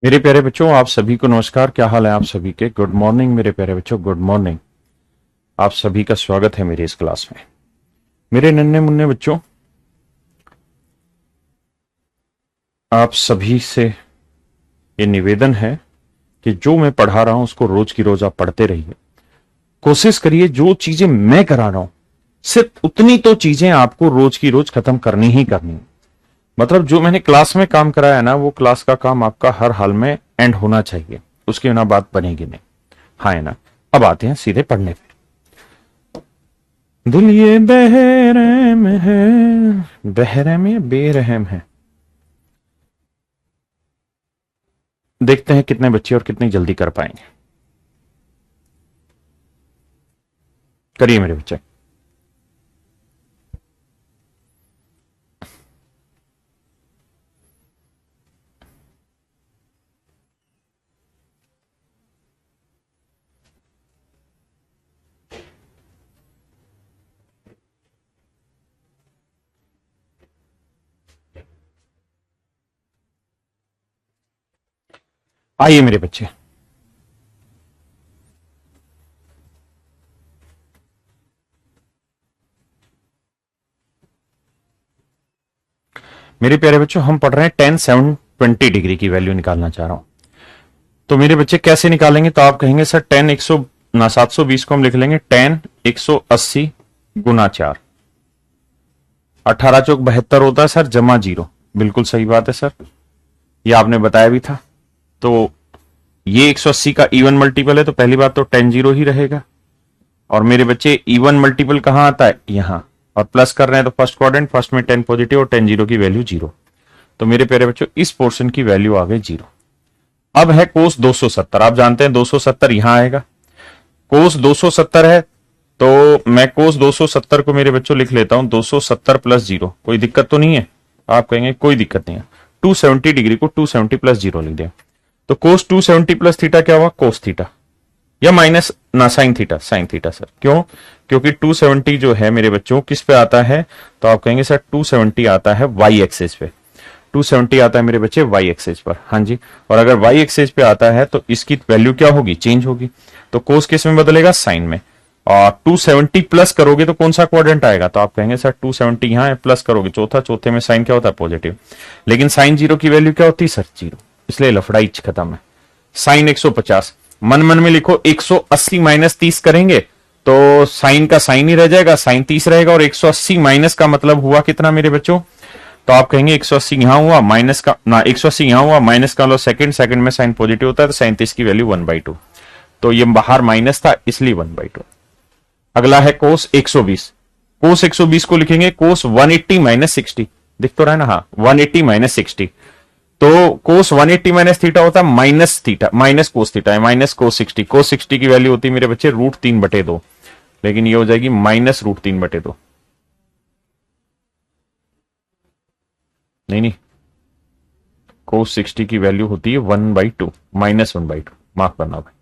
मेरे प्यारे बच्चों, आप सभी को नमस्कार। क्या हाल है आप सभी के? गुड मॉर्निंग मेरे प्यारे बच्चों, गुड मॉर्निंग। आप सभी का स्वागत है मेरी इस क्लास में। मेरे नन्हे मुन्ने बच्चों, आप सभी से ये निवेदन है कि जो मैं पढ़ा रहा हूं उसको रोज की रोज आप पढ़ते रहिए। कोशिश करिए जो चीजें मैं करा रहा हूं सिर्फ उतनी तो चीजें आपको रोज की रोज खत्म करनी ही करनी है। मतलब जो मैंने क्लास में काम कराया ना, वो क्लास का काम आपका हर हाल में एंड होना चाहिए, उसके बिना बात बनेगी नहीं। हाँ है ना? अब आते हैं सीधे पढ़ने पे। दिल ये बहरहम है, बहरहम या बेरहम है? देखते हैं कितने बच्चे और कितनी जल्दी कर पाएंगे। करिए मेरे बच्चे। आइए मेरे बच्चे। मेरे प्यारे बच्चों, हम पढ़ रहे हैं 10 7 20 डिग्री की वैल्यू निकालना चाह रहा हूं। तो मेरे बच्चे कैसे निकालेंगे? तो आप कहेंगे सर 10 100 ना 720 को हम लिख लेंगे 10 180 गुना 4। 18 चौक 72 होता है सर, जमा जीरो। बिल्कुल सही बात है सर, ये आपने बताया भी था। तो ये 180 का इवन मल्टीपल है, तो पहली बात तो 10 जीरो ही रहेगा। और मेरे बच्चे इवन मल्टीपल कहां आता है? यहां। और प्लस कर रहे हैं तो फर्स्ट क्वाड्रेंट, फर्स्ट में 10 पॉजिटिव और 10 जीरो की वैल्यू जीरो। तो मेरे प्यारे बच्चों, इस पोर्शन की वैल्यू आ गई जीरो। अब है कोस 270। आप जानते हैं 270 यहां आएगा। कोस 270 है, तो मैं कोस 270 को मेरे बच्चों लिख लेता हूं 270 प्लस जीरो। कोई दिक्कत तो नहीं है? आप कहेंगे कोई दिक्कत नहीं है। 270 डिग्री को 270 प्लस जीरो लिख दें। तो कोस 270 प्लस थीटा क्या हुआ? Cos theta. या माइनस ना sine theta, sine theta sir. क्यों? क्योंकि 270 जो है मेरे बच्चों किस पे आता है? तो आप कहेंगे सर 270 आता है वाई एक्सिस पे। 270 आता है मेरे बच्चे वाई एक्सिस पर। हाँ जी। और अगर वाई एक्सिस पे आता है तो इसकी वैल्यू क्या होगी? चेंज होगी। तो कोस किस में बदलेगा? साइन में। और 270 प्लस करोगे तो कौन सा क्वाड्रेंट आएगा? तो आप कहेंगे सर 270 यहां है, प्लस करोगे चौथा, चौथे में साइन क्या होता है? पॉजिटिव। लेकिन साइन जीरो की वैल्यू क्या होती है सर? जीरो। इसलिए लफड़ाई खत्म है। साइन 150 मन मन में लिखो। 180 माइनस 30 करेंगे तो साइन का साइन ही रह जाएगा, साइन 30 रहेगा। और 180 माइनस का मतलब हुआ कितना मेरे बच्चों? तो आप कहेंगे 180 यहां हुआ, माइनस का ना 180 यहां हुआ, माइनस का लो सेकंड, सेकंड में साइन पॉजिटिव होता है, तो साइन 30 की वैल्यू 1/2। तो ये बाहर माइनस था इसलिए 1/2। अगला है कोस 120। कोस 120 को लिखेंगे कोस 180 माइनस 60। दिख तो रहा है ना? हाँ, 180 माइनस 60। तो कोस 180 माइनस थीटा होता है minus theta, minus cos theta है, माइनस कोस 60। कोस 60 की वैल्यू होती है मेरे बच्चे √3/2। लेकिन ये हो जाएगी माइनस √3/2। नहीं नहीं, कोस 60 की वैल्यू होती है 1/2, -1/2। माफ करना भाई।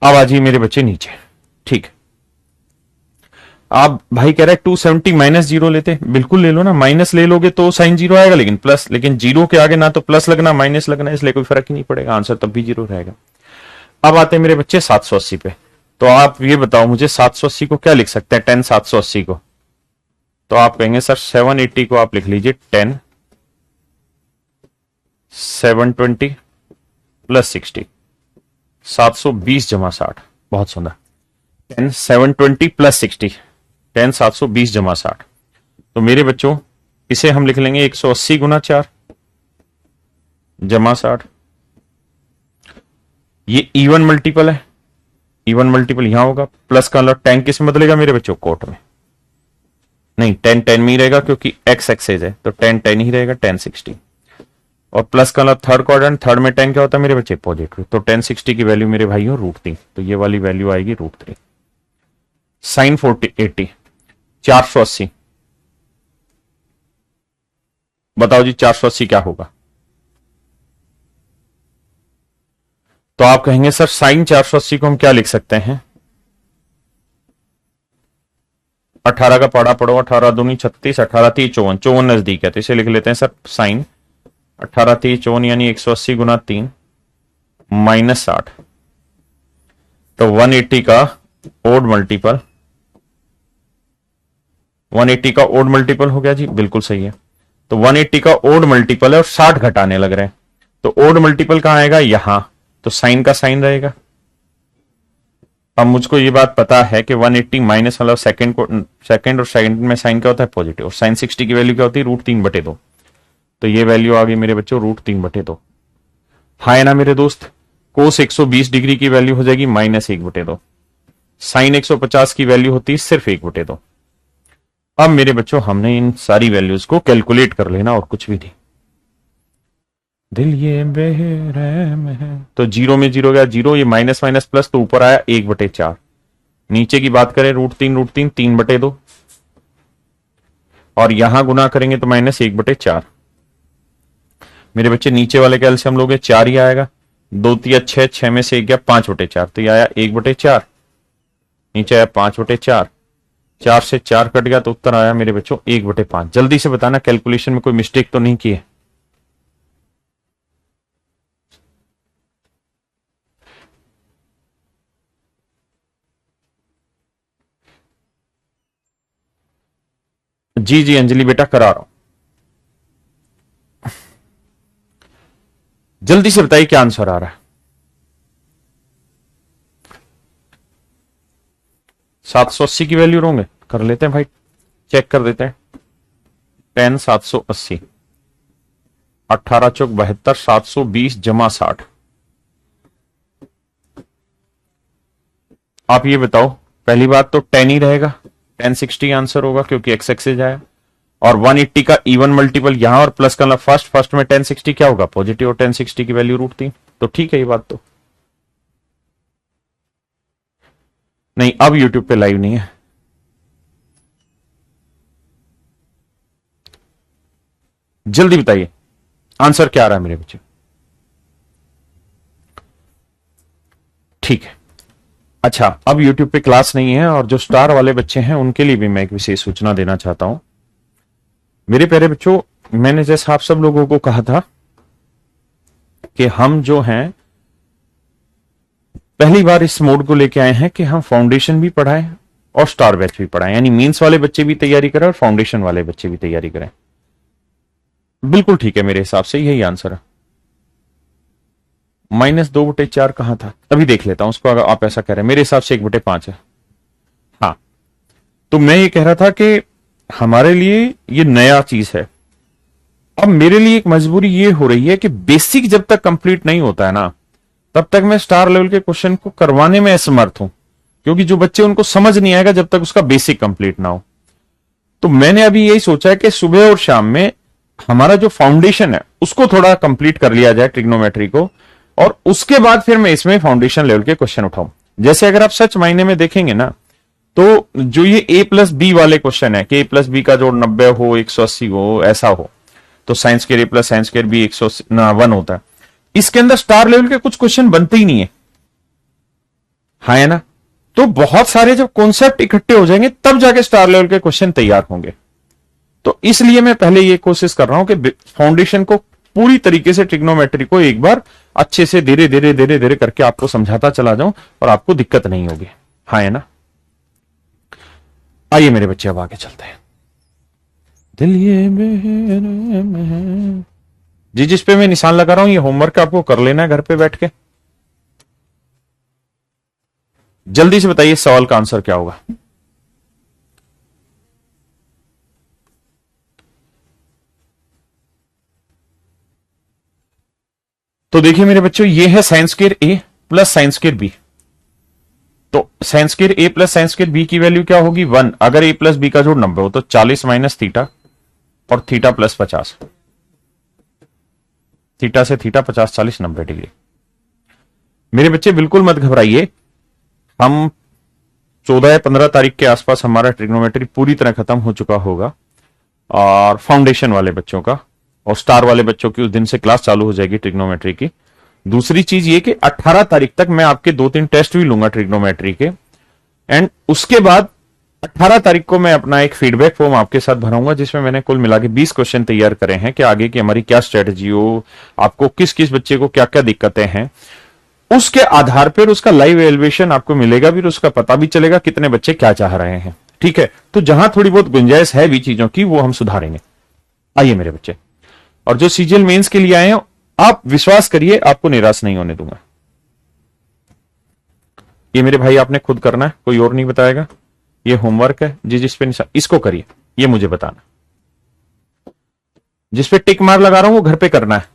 अब आ जाइए मेरे बच्चे नीचे। ठीक। आप भाई कह रहे हैं 270 माइनस जीरो लेते, बिल्कुल ले लो ना। माइनस ले लोगे तो साइन जीरो आएगा, लेकिन प्लस, लेकिन जीरो के आगे ना तो प्लस लगना माइनस लगना, इसलिए कोई फर्क ही नहीं पड़ेगा, आंसर तब भी जीरो रहेगा। अब आते हैं मेरे बच्चे 780 पे। तो आप ये बताओ मुझे 780 को क्या लिख सकते हैं? 10 780 को तो आप कहेंगे सर 780 को आप लिख लीजिए 10 720 प्लस 60। 720 जमा 60। बहुत सुंदर। 10 720 प्लस 60। 10 720 जमा 60। तो मेरे बच्चों इसे हम लिख लेंगे 180 गुना 4 जमा 60। ये इवन मल्टीपल है, इवन मल्टीपल यहां होगा। प्लस का मतलब 10 किस में बदलेगा मेरे बच्चों? कोट में। नहीं, 10 10 में ही रहेगा क्योंकि एक्स एक्सेज है, तो 10 10 ही रहेगा, 10 60। और प्लस का मतलब थर्ड क्वाड्रेंट, थर्ड में 10 क्या होता है मेरे बच्चे? पॉजिटिव। तो 10 60 की वैल्यू मेरे भाइयों √3। तो ये वाली वैल्यू आएगी √3। साइन 80 480। बताओ जी 480 क्या होगा? तो आप कहेंगे सर साइन 480 को हम क्या लिख सकते हैं? 18 का पढ़ा पढ़ो, 18 दूनी 36, 18 3 54, 54 नजदीक है, तो इसे लिख लेते हैं सर साइन 18 3 54 यानी 180 गुना 3 माइनस 60, तो 180 का ओड मल्टीपल, 180 का ओड मल्टीपल हो गया जी, बिल्कुल सही है। तो 180 का ओड मल्टीपल है और 60 घटाने लग रहे हैं, तो ओड मल्टीपल कहां आएगा, यहां, तो साइन का साइन रहेगा। अब मुझको ये बात पता है कि 180 माइनस मतलब सेकंड और सेकंड में साइन क्या होता है, पॉजिटिव, और साइन 60 की वैल्यू क्या होती है, √3/2, तो ये वैल्यू आ गई मेरे बच्चों √3/2। हाँ है ना मेरे दोस्त। कोस 120 डिग्री की वैल्यू हो जाएगी -1/2, साइन 150 की वैल्यू होती है सिर्फ 1/2। अब मेरे बच्चों हमने इन सारी वैल्यूज को कैलकुलेट कर लेना और कुछ भी नहीं। दिल ये बेरहम है, तो 0 में 0 गया 0, ये माइनस माइनस प्लस, तो ऊपर आया 1/4। नीचे की बात करें √3 3/2, और यहां गुना करेंगे तो -1/4। मेरे बच्चे नीचे वाले का एलसीएम लोगे 4 ही आएगा, 2 3 6, 6 में से 1 गया 5/4, तो ये आया 1/4, नीचे आया 5/4, 4 से 4 कट गया तो उत्तर आया मेरे बच्चों 1/5। जल्दी से बताना कैलकुलेशन में कोई मिस्टेक तो नहीं की है। जी जी अंजलि बेटा करा रहा हूं, जल्दी से बताइए क्या आंसर आ रहा है। 780 की वैल्यू होंगे, कर लेते हैं भाई, चेक कर देते हैं। 10 780, 18 चौक 72, 720 जमा 60। आप ये बताओ, पहली बात तो 10 ही रहेगा, 1060 आंसर होगा क्योंकि एक्स एक्सेस आया, और 180 का इवन मल्टीपल यहां और प्लस का फर्स्ट में 1060 क्या होगा, पॉजिटिव, और 1060 की वैल्यू √3, तो ठीक है ये बात तो। नहीं अब यूट्यूब पे लाइव नहीं है, जल्दी बताइए आंसर क्या आ रहा है मेरे बच्चे। ठीक है, अच्छा अब यूट्यूब पे क्लास नहीं है, और जो स्टार वाले बच्चे हैं उनके लिए भी मैं एक विशेष सूचना देना चाहता हूं। मेरे प्यारे बच्चों, मैंने जैसा आप सब लोगों को कहा था कि हम जो हैं पहली बार इस मोड को लेके आए हैं कि हम फाउंडेशन भी पढ़ाएं और स्टार बैच भी पढ़ाएं, यानी मींस वाले बच्चे भी तैयारी करें और फाउंडेशन वाले बच्चे भी तैयारी करें। बिल्कुल ठीक है, मेरे हिसाब से यही आंसर है। -2/4 कहां था, अभी देख लेता हूं उसको, अगर आप ऐसा कह रहे हैं। मेरे हिसाब से 1/5 है। हाँ, तो मैं ये कह रहा था कि हमारे लिए ये नया चीज है। अब मेरे लिए एक मजबूरी ये हो रही है कि बेसिक जब तक कंप्लीट नहीं होता है ना, तब तक मैं स्टार लेवल के क्वेश्चन को करवाने में असमर्थ हूं, क्योंकि जो बच्चे उनको समझ नहीं आएगा जब तक उसका बेसिक कंप्लीट ना हो। तो मैंने अभी यही सोचा है कि सुबह और शाम में हमारा जो फाउंडेशन है उसको थोड़ा कंप्लीट कर लिया जाए, ट्रिग्नोमेट्री को, और उसके बाद फिर मैं इसमें फाउंडेशन लेवल के क्वेश्चन उठाऊं। जैसे अगर आप सच मायने में देखेंगे ना, तो जो ये A+B वाले क्वेश्चन है कि A+B का जोड़ 90 हो, 180 हो, ऐसा हो, तो science square A plus science square B 101 होता है, इसके अंदर स्टार लेवल के कुछ क्वेश्चन बनते ही नहीं है। हाँ है ना, तो बहुत सारे जब कॉन्सेप्ट इकट्ठे हो जाएंगे तब जाके स्टार लेवल के क्वेश्चन तैयार होंगे। तो इसलिए मैं पहले ये कोशिश कर रहा हूं कि फाउंडेशन को पूरी तरीके से, ट्रिग्नोमेट्री को एक बार अच्छे से धीरे धीरे धीरे धीरे करके आपको समझाता चला जाऊं और आपको दिक्कत नहीं होगी। हाँ है ना, आइए मेरे बच्चे अब आगे चलते हैं। दिल ये मेरे जी, जिस पे मैं निशान लगा रहा हूं ये होमवर्क आपको कर लेना है घर पे बैठ के। जल्दी से बताइए सवाल का आंसर क्या होगा। तो देखिए मेरे बच्चों, ये है sine square A plus sine square B। तो sine square A plus sine square B की वैल्यू क्या होगी, 1। अगर A प्लस B का जोड़ 90 हो तो 40 माइनस थीटा और थीटा प्लस 50, थीटा से थीटा 50 40 90 डिग्री। मेरे बच्चे बिल्कुल मत घबराइए, हम 14 या 15 तारीख के आसपास हमारा ट्रिग्नोमेट्री पूरी तरह खत्म हो चुका होगा, और फाउंडेशन वाले बच्चों का और स्टार वाले बच्चों की उस दिन से क्लास चालू हो जाएगी ट्रिग्नोमेट्री की। दूसरी चीज ये कि 18 तारीख तक मैं आपके 2-3 टेस्ट भी लूंगा ट्रिग्नोमेट्री के, एंड उसके बाद 18 तारीख को मैं अपना एक फीडबैक फॉर्म आपके साथ भराऊंगा, जिसमें मैंने कुल मिला के 20 क्वेश्चन तैयार करे हैं कि आगे की हमारी क्या स्ट्रेटजी हो, आपको किस किस बच्चे को क्या क्या दिक्कतें हैं, उसके आधार पर उसका लाइव एवेल्युएशन आपको मिलेगा, फिर उसका पता भी चलेगा कितने बच्चे क्या चाह रहे हैं। ठीक है, तो जहां थोड़ी बहुत गुंजाइश है भी चीजों की, वो हम सुधारेंगे। आइए मेरे बच्चे, और जो सीजीएल मेंस के लिए आए हैं, आप विश्वास करिए आपको निराश नहीं होने दूंगा। ये मेरे भाई आपने खुद करना है, कोई और नहीं बताएगा। ये होमवर्क है, जिस पे इसको करिए, ये मुझे बताना। जिस पे टिक मार लगा रहा हूं वो घर पे करना है।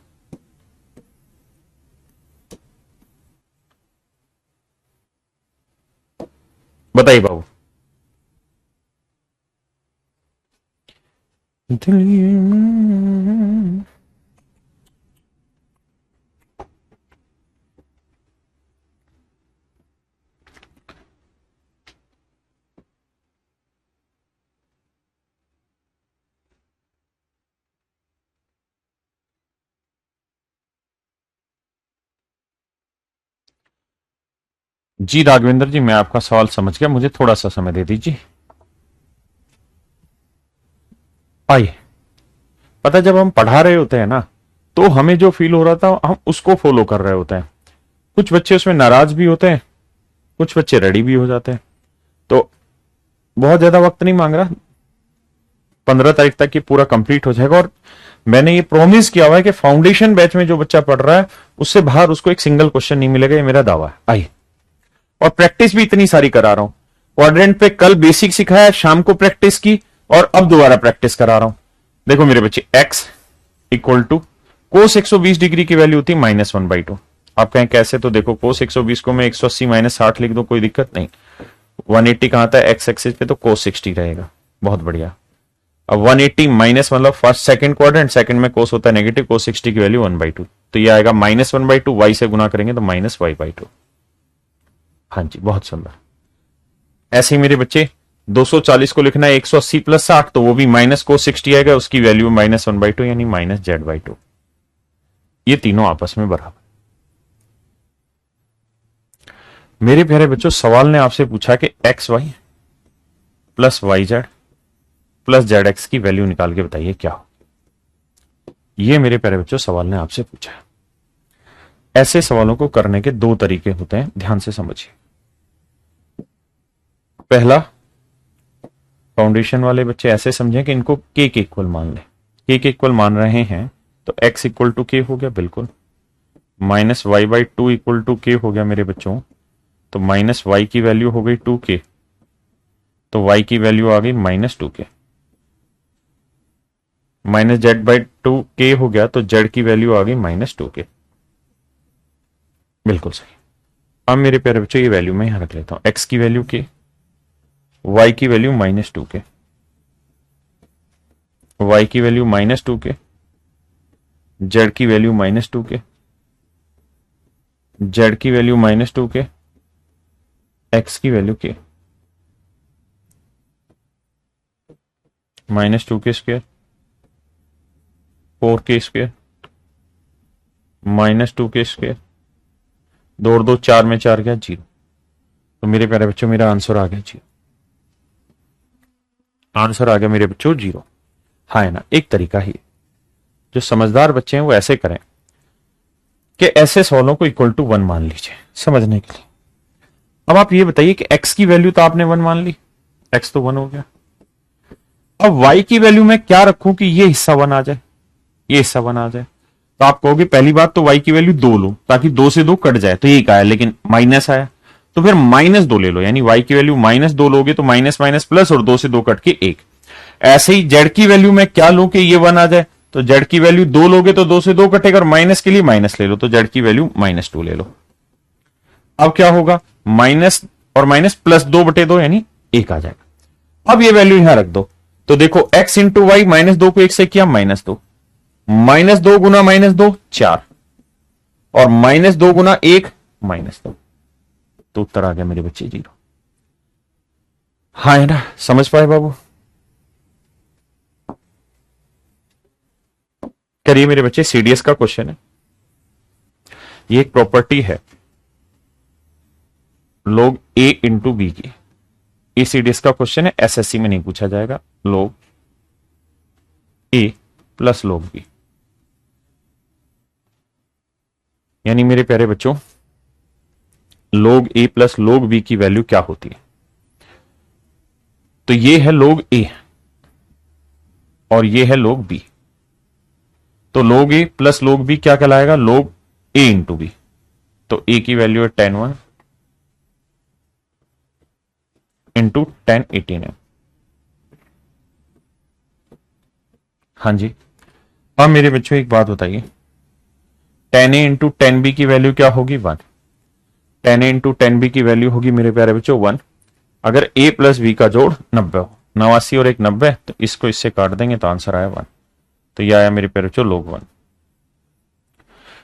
बताइए बाबू। जी राघवेंद्र जी, मैं आपका सवाल समझ गया, मुझे थोड़ा सा समय दे दीजिए। आइए, पता है, जब हम पढ़ा रहे होते हैं ना, तो हमें जो फील हो रहा था हम उसको फॉलो कर रहे होते हैं। कुछ बच्चे उसमें नाराज भी होते हैं, कुछ बच्चे रेडी भी हो जाते हैं। तो बहुत ज्यादा वक्त नहीं मांग रहा, 15 तारीख तक ये पूरा कंप्लीट हो जाएगा। और मैंने ये प्रॉमिस किया हुआ है कि फाउंडेशन बैच में जो बच्चा पढ़ रहा है उससे बाहर उसको एक सिंगल क्वेश्चन नहीं मिलेगा, ये मेरा दावा है। आइए, और प्रैक्टिस भी इतनी सारी करा रहा हूं। क्वाड्रेंट पे कल बेसिक सिखाया, शाम को प्रैक्टिस की, और अब दोबारा प्रैक्टिस करा रहा हूं। देखो मेरे बच्चे, x equal to cos 120 degree की वैल्यू होती है -1/2। आप कहें कैसे, तो देखो कोस 120 को मैं 180 - 60 लिख दो, कोई दिक्कत नहीं। 180 कहां आता है, एक्स एक्सिस पे, तो कोस 60 रहेगा। बहुत बढ़िया। अब 180 माइनस मतलब फर्स्ट सेकंड क्वाड्रेंट, सेकंड में कोस होता है नेगेटिव, कोस 60 की वैल्यू 1/2, तो ये आएगा -1/2, वाई से गुना करेंगे तो -y/2। हाँ जी, बहुत सुंदर। ऐसे ही मेरे बच्चे 240 को लिखना है 180 + 60, तो वो भी -cos60 आएगा, उसकी वैल्यू -1/2 यानी -z/2। ये तीनों आपस में बराबर। मेरे प्यारे बच्चों, सवाल ने आपसे पूछा कि xy + yz + zx की वैल्यू निकाल के बताइए क्या हो। ये मेरे प्यारे बच्चों सवाल ने आपसे पूछा है। ऐसे सवालों को करने के दो तरीके होते हैं, ध्यान से समझिए। पहला, फाउंडेशन वाले बच्चे ऐसे समझें कि इनको k के इक्वल मान लें। k के इक्वल मान रहे हैं तो x इक्वल टू k हो गया, बिल्कुल। -y/2 इक्वल टू k हो गया मेरे बच्चों, तो -y की वैल्यू हो गई 2k, तो y की वैल्यू आ गई -2k। -z/2k हो गया, तो z की वैल्यू आ गई -2k। बिल्कुल सही। अब मेरे प्यारे बच्चों, ये वैल्यू मैं यहां रख लेता हूं, x की वैल्यू k, y की वैल्यू -2k, y की वैल्यू -2k, z की वैल्यू -2k, z की वैल्यू -2k, x की value k, -2k square, 4k square, -2k square, 2 और 2 4 में 4 गया 0। तो मेरे प्यारे बच्चों, मेरा आंसर आ गया 0। आंसर आ गया मेरे बच्चों 0। हाँ है ना, एक तरीका ही। जो समझदार बच्चे हैं वो ऐसे करें कि ऐसे सवालों को इक्वल टू 1 मान लीजिए समझने के लिए। अब आप ये बताइए कि x की वैल्यू तो आपने 1 मान ली, x तो 1 हो गया। अब y की वैल्यू में क्या रखूं कि ये हिस्सा 1 आ जाए, ये हिस्सा 1 आ जाए। तो आप कहोगे पहली बात तो y की वैल्यू 2 लो, ताकि 2 से 2 कट जाए, तो ये आया, लेकिन माइनस आया, तो फिर -2 ले लो, यानी y की वैल्यू -2 लोगे तो माइनस माइनस प्लस, और 2 से 2 कट के 1। ऐसे ही z की वैल्यू में क्या लो कि ये 1 आ जाए, तो z की वैल्यू 2 लोगे तो 2 से 2 कटेगा, और माइनस के लिए माइनस ले लो, तो z की वैल्यू -2 ले लो। अब क्या होगा, माइनस और माइनस +2/2 यानी 1 आ जाएगा। अब ये वैल्यू यहां रख दो, तो देखो x इंटू वाई, -2 को 1 से किया -2, -2 गुना -2 4, और -2 गुना 1 -2, तो उत्तर आ गया मेरे बच्चे 0। हाँ है ना, समझ पाए बाबू। करिए मेरे बच्चे, सीडीएस का क्वेश्चन है। ये एक प्रॉपर्टी है log a इंटू बी की। एसीडीएस का क्वेश्चन है, एसएससी में नहीं पूछा जाएगा। लोग ए प्लस लोग बी, यानी मेरे प्यारे बच्चों लोग ए प्लस लोग बी की वैल्यू क्या होती है? तो ये है लोग ए और ये है लोग बी। तो लोग ए प्लस लोग बी क्या कहलाएगा? लोग ए इंटू बी। तो ए की वैल्यू है 10(1) इंटू 10(18) है। हाँ जी। अब मेरे बच्चों एक बात बताइए, 10a इंटू 10b की वैल्यू क्या होगी? 1। 10a इंटू 10b की वैल्यू होगी मेरे प्यारे बच्चों 1। अगर a प्लस बी का जोड़ 90 हो, 89 और एक 90, तो इसको इससे काट देंगे तो आंसर आया 1। तो यह आया मेरे प्यारे बच्चों log 1।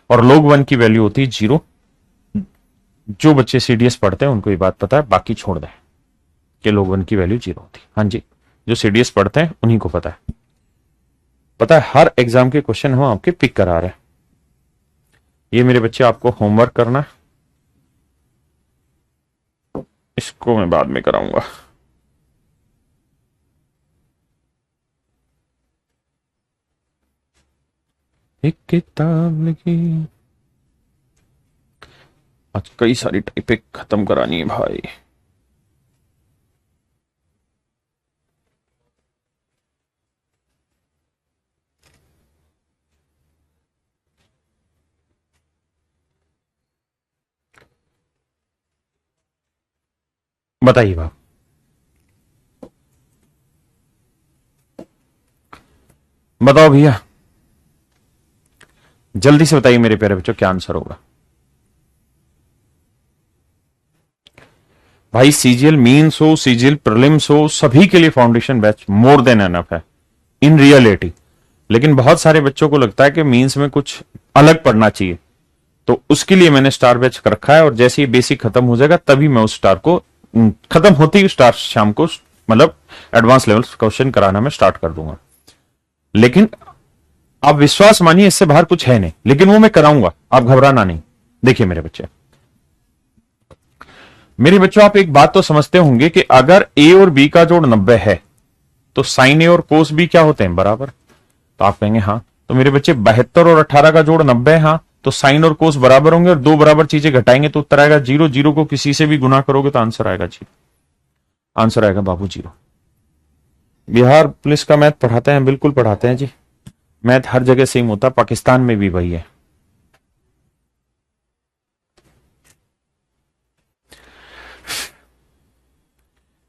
और log 1 की वैल्यू होती है 0। जो बच्चे सीडीएस पढ़ते हैं उनको ये बात पता है, बाकी छोड़ दें कि log 1 की वैल्यू 0 होती है। हाँ जी, जो सीडीएस पढ़ते हैं उन्हीं को पता है। पता है हर एग्जाम के क्वेश्चन हम आपके पिक करा रहे हैं। ये मेरे बच्चे आपको होमवर्क करना है, इसको मैं बाद में कराऊंगा। एक किताब लिखी, आज कई सारी टाइपिंग खत्म करानी है भाई। बताइए बाप, बताओ भैया, जल्दी से बताइए मेरे प्यारे बच्चों क्या आंसर होगा? भाई सीजीएल मीन्स हो, सीजीएल प्रीलिम्स हो, सभी के लिए foundation batch more than enough है इन रियलिटी। लेकिन बहुत सारे बच्चों को लगता है कि मीन्स में कुछ अलग पढ़ना चाहिए, तो उसके लिए मैंने स्टार बैच कर रखा है। और जैसे ही बेसिक खत्म हो जाएगा तभी मैं उस स्टार को खत्म होती ही स्टार शाम को मतलब एडवांस लेवल क्वेश्चन कराना मैं स्टार्ट कर दूंगा। लेकिन आप विश्वास मानिए इससे बाहर कुछ है नहीं, लेकिन वो मैं कराऊंगा, आप घबराना नहीं। देखिए मेरे बच्चों आप एक बात तो समझते होंगे कि अगर ए और बी का जोड़ 90 है तो साइन ए और कोस बी क्या होते हैं? बराबर। तो आप कहेंगे हाँ। तो मेरे बच्चे 72 और 18 का जोड़ 90 है, हाँ, तो साइन और कोस बराबर होंगे और दो बराबर चीजें घटाएंगे तो उत्तर आएगा 0। 0 को किसी से भी गुना करोगे तो आंसर आएगा 0। आंसर आएगा बाबू 0। बिहार पुलिस का मैथ पढ़ाते हैं, बिल्कुल पढ़ाते हैं जी। मैथ हर जगह सेम होता है, पाकिस्तान में भी वही है।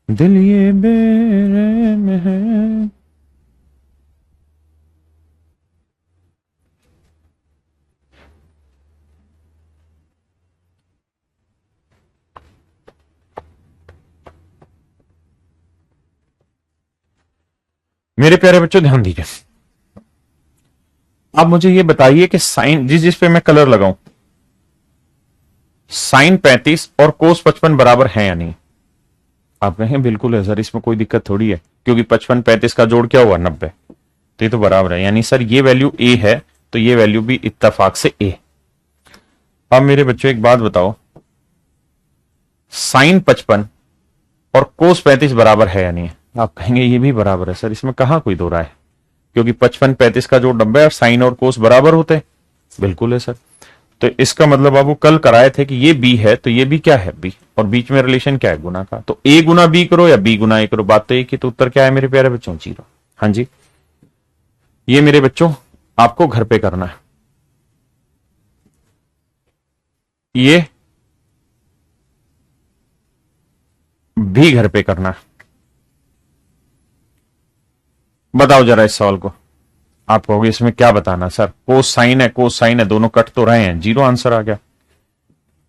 दिल ये बेरहम है। मेरे प्यारे बच्चों ध्यान दीजिए, आप मुझे ये बताइए कि साइन जिस जिस पे मैं कलर लगाऊं, साइन 35 और कोस 55 बराबर है या नहीं? आप कहें बिल्कुल है सर, इसमें कोई दिक्कत थोड़ी है, क्योंकि 55 35 का जोड़ क्या हुआ? 90। तो ये तो बराबर है, यानी सर ये वैल्यू ए है तो ये वैल्यू भी इत्तेफाक से ए। अब मेरे बच्चों एक बात बताओ, साइन 55 और कोस 35 बराबर है या नहीं? आप कहेंगे ये भी बराबर है सर, इसमें कहां कोई दो राय है, क्योंकि 55 35 का जोड़ 90 और साइन और कोस बराबर होते हैं। बिल्कुल है सर। तो इसका मतलब आप वो कल कराए थे कि ये बी है तो ये भी क्या है? बी। और बीच में रिलेशन क्या है? गुना का। तो ए गुना बी करो या बी गुना ए करो, बात तो एक ही। तो उत्तर क्या है मेरे प्यारे बच्चों? 0। हाँ जी, ये मेरे बच्चों आपको घर पे करना है। ये भी घर पे करना है। बताओ जरा इस सवाल को। आप कहोगे इसमें क्या बताना सर, कोस साइन है कोस साइन है, दोनों कट तो रहे हैं, 0 आंसर आ गया।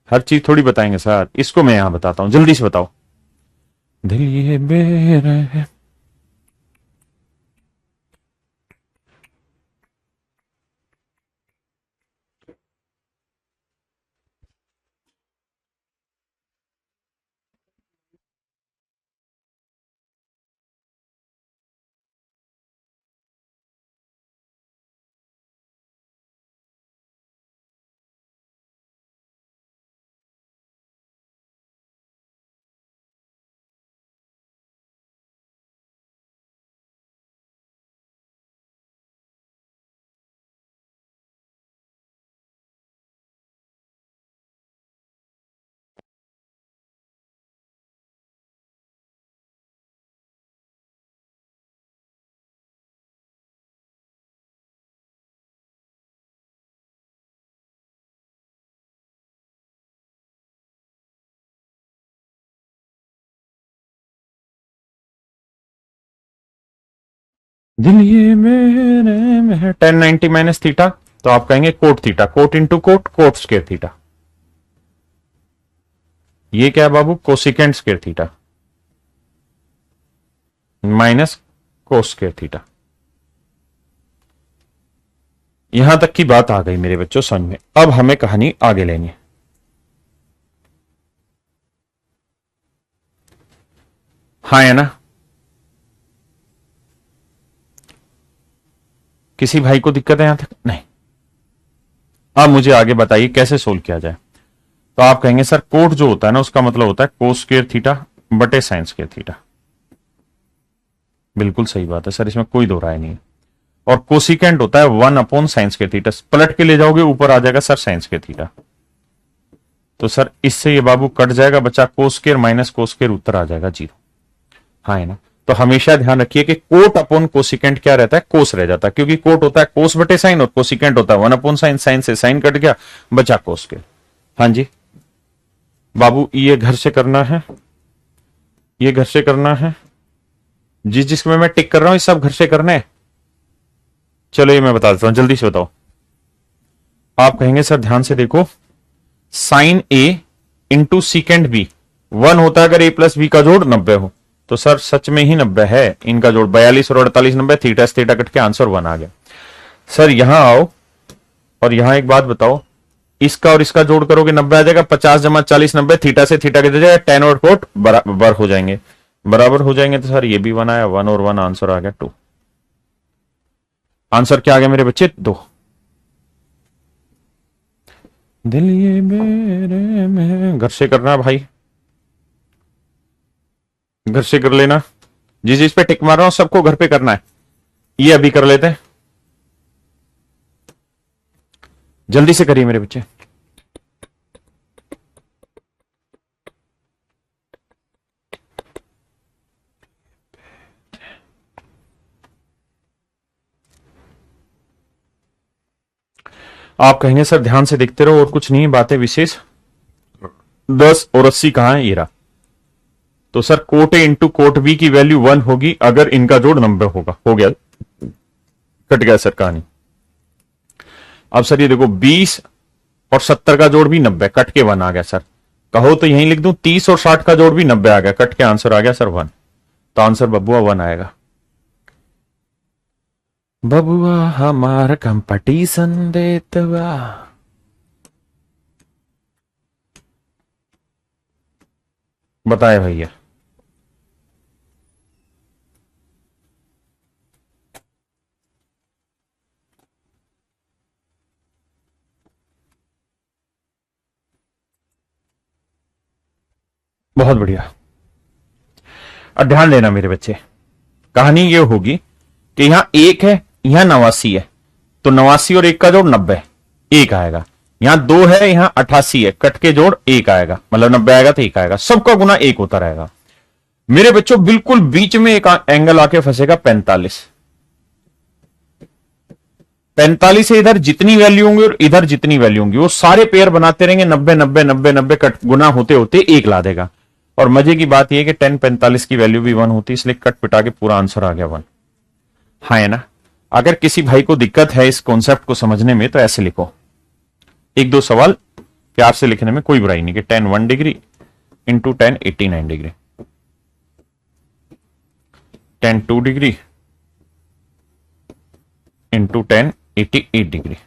हर चीज थोड़ी बताएंगे सर, इसको मैं यहां बताता हूं, जल्दी से बताओ। दिल ये बेरहम दिल ये मेरे में है 1090 माइनस थीटा, तो आप कहेंगे cot theta, cot into cot, cot square theta. ये क्या है बाबू, cosecant square theta minus cos square theta. यहां तक की बात आ गई मेरे बच्चों समझ में। अब हमें कहानी आगे लेनी है। हाँ है ना, किसी भाई को दिक्कत है यहां तक? नहीं। अब मुझे आगे बताइए कैसे सोल्व किया जाए। तो आप कहेंगे सर कोट जो होता है ना उसका मतलब होता है कोस स्क्वायर थीटा बटे साइन स्क्वायर थीटा। बिल्कुल सही बात है सर, इसमें कोई दो राय नहीं है। और कोसिकेंट होता है 1 अपॉन साइन स्क्वायर थीटा, पलट के ले जाओगे ऊपर आ जाएगा सर साइन स्क्वायर थीटा। तो सर इससे ये बाबू कट जाएगा, बच्चा cos square minus cos square, उत्तर आ जाएगा 0। हाँ है ना। तो हमेशा ध्यान रखिए कि कोट अपॉन कोसिकेंट क्या रहता है, कोस रह जाता है, क्योंकि कोट होता है कोस बटे साइन और कोसिकेंट होता है 1 अपॉन साइन, साइन से साइन कट गया, बचा कोस स्क्वायर। हाँ जी बाबू, ये घर से करना है, ये घर से करना है, जिसमें मैं टिक कर रहा हूं ये सब घर से करना है। चलो ये मैं बता देता हूं, जल्दी से बताओ। आप कहेंगे सर ध्यान से देखो, साइन ए इंटू सीकेंड बी 1 होता है अगर ए प्लस बी का जोड़ 90 हो। तो सर सच में ही 90 है, इनका जोड़ 42 और 48 90, थीटा से थीटा कट के आंसर 1 आ गया। सर यहां आओ और यहां एक बात बताओ, इसका और इसका जोड़ करोगे 90 आ जाएगा, 50 जमा 40 90, थीटा से थीटा कट जाएगा, टेन और कोट बराबर हो जाएंगे, बराबर हो जाएंगे। तो सर ये भी 1 आया, 1 और 1 आंसर आ गया 2। आंसर क्या आ गया मेरे बच्चे, 2। दिल ये मेरे में, घर से करना भाई, घर से कर लेना। जिस जिस पे टिक मार रहा हूं सबको घर पे करना है। ये अभी कर लेते हैं, जल्दी से करिए मेरे बच्चे। आप कहेंगे सर ध्यान से देखते रहो और कुछ नहीं बातें विशेष। 10 और 80 कहां है, ये रहा। तो sir cot A into cot B की वैल्यू 1 होगी अगर इनका जोड़ 90 होगा। हो गया, कट गया सर कहानी। अब सर ये देखो 20 और 70 का जोड़ भी 90, कट के 1 आ गया सर। कहो तो यहीं लिख दूं 30 और 60 का जोड़ भी 90 आ गया, कट के आंसर आ गया सर 1। तो आंसर बबुआ 1 आएगा। बबुआ हमारा कंपटीशन देतवा। बताए भैया। बहुत बढ़िया। अब ध्यान देना मेरे बच्चे, कहानी ये होगी कि यहां 1 है, यहां 89 है, तो 89 और 1 का जोड़ 90, 1 आएगा। यहां 2 है, यहां 88 है, कट के जोड़ 1 आएगा, मतलब 90 आएगा तो 1 आएगा, सबका गुना 1 होता रहेगा। मेरे बच्चों बिल्कुल बीच में एक एंगल आके फंसेगा 45। 45 से इधर जितनी वैल्यू होंगी और इधर जितनी वैल्यू होंगी वो सारे पेयर बनाते रहेंगे, 90 90 90 90 कट गुना होते होते 1 ला देगा। और मजे की बात यह कि 10 45 की वैल्यू भी 1 होती है, इसलिए कट पिटा के पूरा आंसर आ गया 1। हाँ है ना। अगर किसी भाई को दिक्कत है इस कॉन्सेप्ट को समझने में तो ऐसे लिखो, एक दो सवाल प्यार से लिखने में कोई बुराई नहीं, कि 10 1 degree into 10 89 degree, 10 2 degree into 10 88 degree,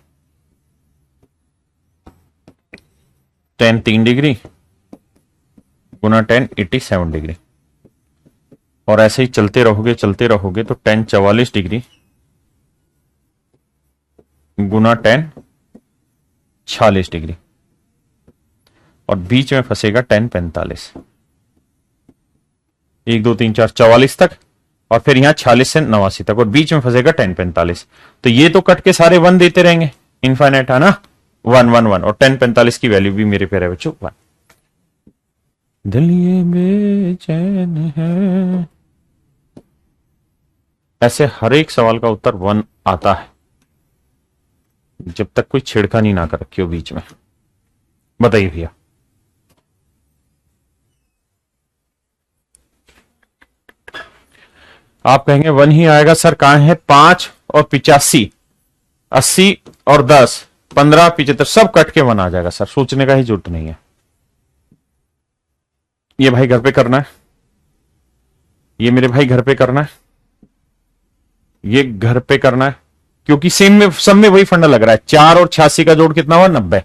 10 3 degree गुना 10 87 डिग्री। और ऐसे ही चलते रहोगे तो 10 44 डिग्री गुना 10 46 डिग्री, और बीच में फंसेगा 10 45, 1 2 3 4 44 तक, और फिर यहां 46 से 89 तक, और बीच में फंसेगा 10 45। तो ये तो कट के सारे 1 देते रहेंगे, इनफाइनाइट है ना, 1 1 1, और 10 45 की वैल्यू भी मेरे पे है बच्चों 1। दिल ये बेचैन है, ऐसे हर एक सवाल का उत्तर 1 आता है, जब तक कोई छेड़खानी ना कर रखी हो बीच में। बताइए भैया। आप कहेंगे 1 ही आएगा सर, कहां है 5 और 85, 80 और 10, 15, 75 सब कट के 1 आ जाएगा सर, सोचने का ही जरूरत नहीं है। ये भाई घर पे करना है, ये मेरे भाई घर पे करना है, ये घर पे करना है, क्योंकि सेम में सब में वही फंडा लग रहा है। 4 और 86 का जोड़ कितना हुआ 90,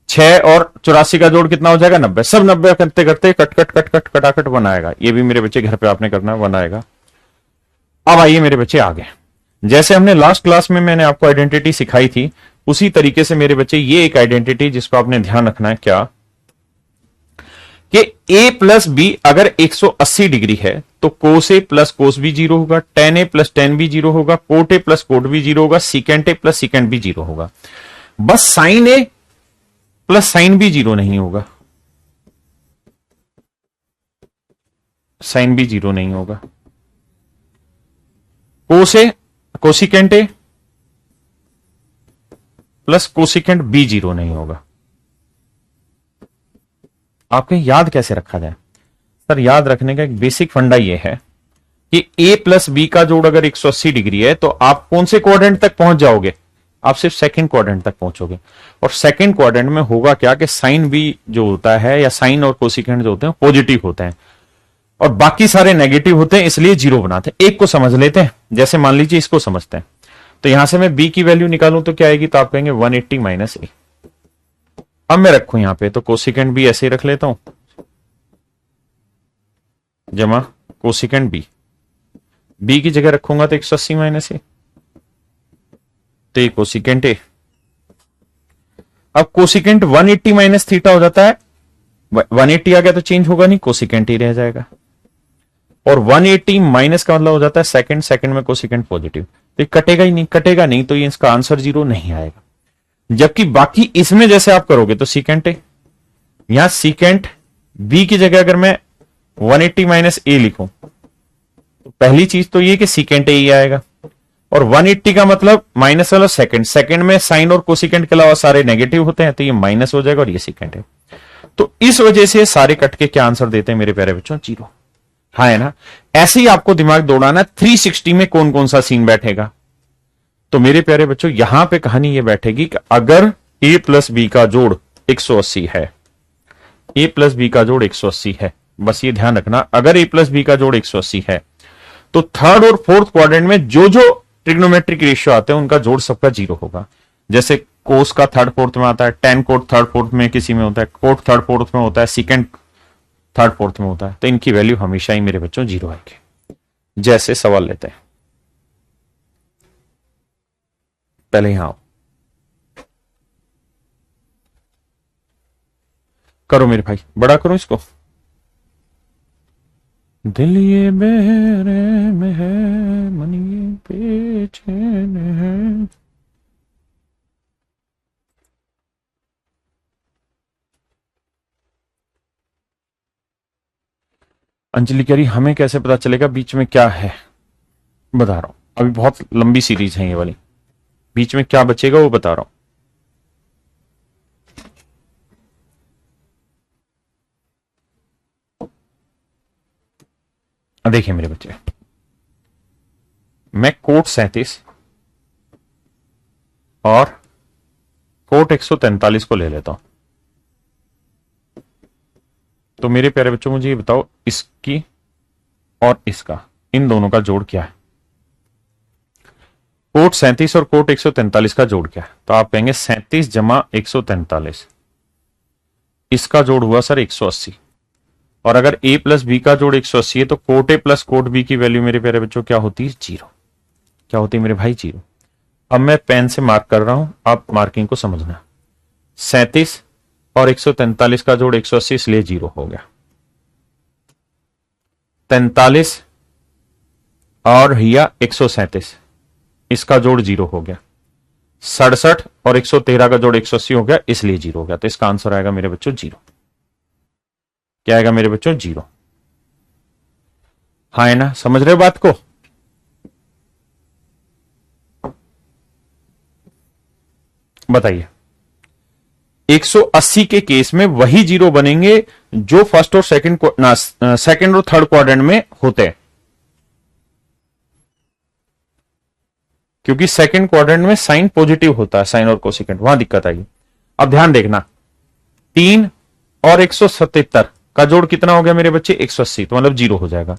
6 और 84 का जोड़ कितना हो जाएगा 90, सब 90 करते करते कट कट कट कट कटाकट 1 आएगा। ये भी मेरे बच्चे घर पे आपने करना है, 1 आएगा। अब आइए मेरे बच्चे आगे, जैसे हमने लास्ट क्लास में मैंने आपको आइडेंटिटी सिखाई थी, उसी तरीके से मेरे बच्चे ये एक आइडेंटिटी जिसको आपने ध्यान रखना है क्या, कि a प्लस बी अगर 180 डिग्री है तो कोस ए प्लस कोस बी 0 होगा, tan A plus tan B 0 होगा, cot A plus cot B 0 होगा, secant A plus secant B 0 होगा। बस sine A plus sine B 0 नहीं होगा, साइन बी 0 नहीं होगा। Cos A cosecant A plus cosecant B 0 नहीं होगा। आपके याद कैसे रखा जाए सर? याद रखने का एक बेसिक फंडा यह है कि a प्लस बी का जोड़ अगर 180 डिग्री है तो आप कौन से क्वाड्रेंट तक पहुंच जाओगे? आप सिर्फ सेकंड क्वाड्रेंट तक पहुंचोगे। और सेकंड क्वाड्रेंट में होगा क्या कि साइन बी जो होता है या साइन और कोसिकेंट जो होते हैं पॉजिटिव होते हैं और बाकी सारे नेगेटिव होते हैं, इसलिए 0 बनाते हैं। एक को समझ लेते हैं, जैसे मान लीजिए इसको समझते हैं, तो यहां से मैं b की वैल्यू निकालूं तो क्या आएगी? तो आप कहेंगे 180 माइनस ए। अब मैं रखूं यहां पे तो कोसिकेंट बी ऐसे ही रख लेता हूं, जमा कोसिकेंट बी, बी की जगह रखूंगा तो 180 माइनस ए, तो ये कोसिकेंट ए। अब कोसिकेंट 180 माइनस थीटा हो जाता है, 180 आ गया तो चेंज होगा नहीं, कोसिकेंट ही रह जाएगा। और 180 माइनस का मतलब हो जाता है सेकंड, सेकंड में कोसिकेंट पॉजिटिव, तो ये कटेगा ही नहीं, कटेगा नहीं, तो ये इसका आंसर 0 नहीं आएगा। जबकि बाकी इसमें जैसे आप करोगे तो सीकेंट ए, यहां सीकेंट बी की जगह अगर मैं 180 माइनस ए लिखूं तो पहली चीज तो ये कि सीकेंट ए ही आएगा। और 180 का मतलब माइनस वाला सेकंड, सेकंड में साइन और कोसिकेंट के अलावा सारे नेगेटिव होते हैं, तो ये माइनस हो जाएगा और ये सीकेंट है। तो इस वजह से सारे कट के क्या आंसर देते हैं मेरे प्यारे बच्चों? 0। हाँ है ना? ऐसे ही आपको दिमाग दौड़ाना 360 में कौन कौन सा सीन बैठेगा। तो मेरे प्यारे बच्चों यहां पे कहानी ये बैठेगी कि अगर a प्लस बी का जोड़ 180 है, a प्लस बी का जोड़ 180 है, बस ये ध्यान रखना, अगर a प्लस बी का जोड़ 180 है तो थर्ड और फोर्थ क्वाड्रेंट में जो जो ट्रिग्नोमेट्रिक रेशियो आते हैं उनका जोड़ सबका 0 होगा। जैसे कोस का थर्ड फोर्थ में आता है, टेन कोट थर्ड फोर्थ में किसी में होता है, कोट थर्ड फोर्थ में होता है, सीकेंट थर्ड फोर्थ में होता है, तो इनकी वैल्यू हमेशा ही मेरे बच्चों 0 आएगी। जैसे सवाल लेते हैं, पहले यहां आओ, करो मेरे भाई, बड़ा करो इसको। दिल ये बेरे में है, मन ये बेचैन है। अंजलि कह रही हमें कैसे पता चलेगा बीच में क्या है? बता रहा हूं, अभी बहुत लंबी सीरीज है ये वाली, बीच में क्या बचेगा वो बता रहा हूं। देखिए मेरे बच्चे, मैं कोट 37 और कोट 143 को ले लेता हूं। तो मेरे प्यारे बच्चों मुझे ये बताओ, इसकी और इसका, इन दोनों का जोड़ क्या है? कोट 37 और कोट 143 का जोड़ क्या है? तो आप कहेंगे 37 जमा 143, इसका जोड़ हुआ सर 180। और अगर a प्लस बी का जोड़ 180 है तो cot A plus cot B की वैल्यू मेरे प्यारे बच्चों क्या होती है? 0। क्या होती है मेरे भाई? 0। अब मैं पेन से मार्क कर रहा हूं, आप मार्किंग को समझना। 37 और 143 का जोड़ 180, इसलिए 0 हो गया। 43 और हिया 137, इसका जोड़ 0 हो गया। 67 और 113 का जोड़ 180 हो गया, इसलिए 0 हो गया। तो इसका आंसर आएगा मेरे बच्चों 0। क्या आएगा मेरे बच्चों? 0। हाँ है ना? समझ रहे हो बात को? बताइए। 180 के केस में वही 0 बनेंगे जो फर्स्ट और सेकंड और थर्ड क्वाड्रेंट में होते हैं। क्योंकि सेकंड क्वाड्रेंट में साइन पॉजिटिव होता है, साइन और कोसेकेंट, वहां दिक्कत आई। अब ध्यान देखना, 3 और 177 का जोड़ कितना हो गया मेरे बच्चे, 180, तो मतलब 0 हो जाएगा।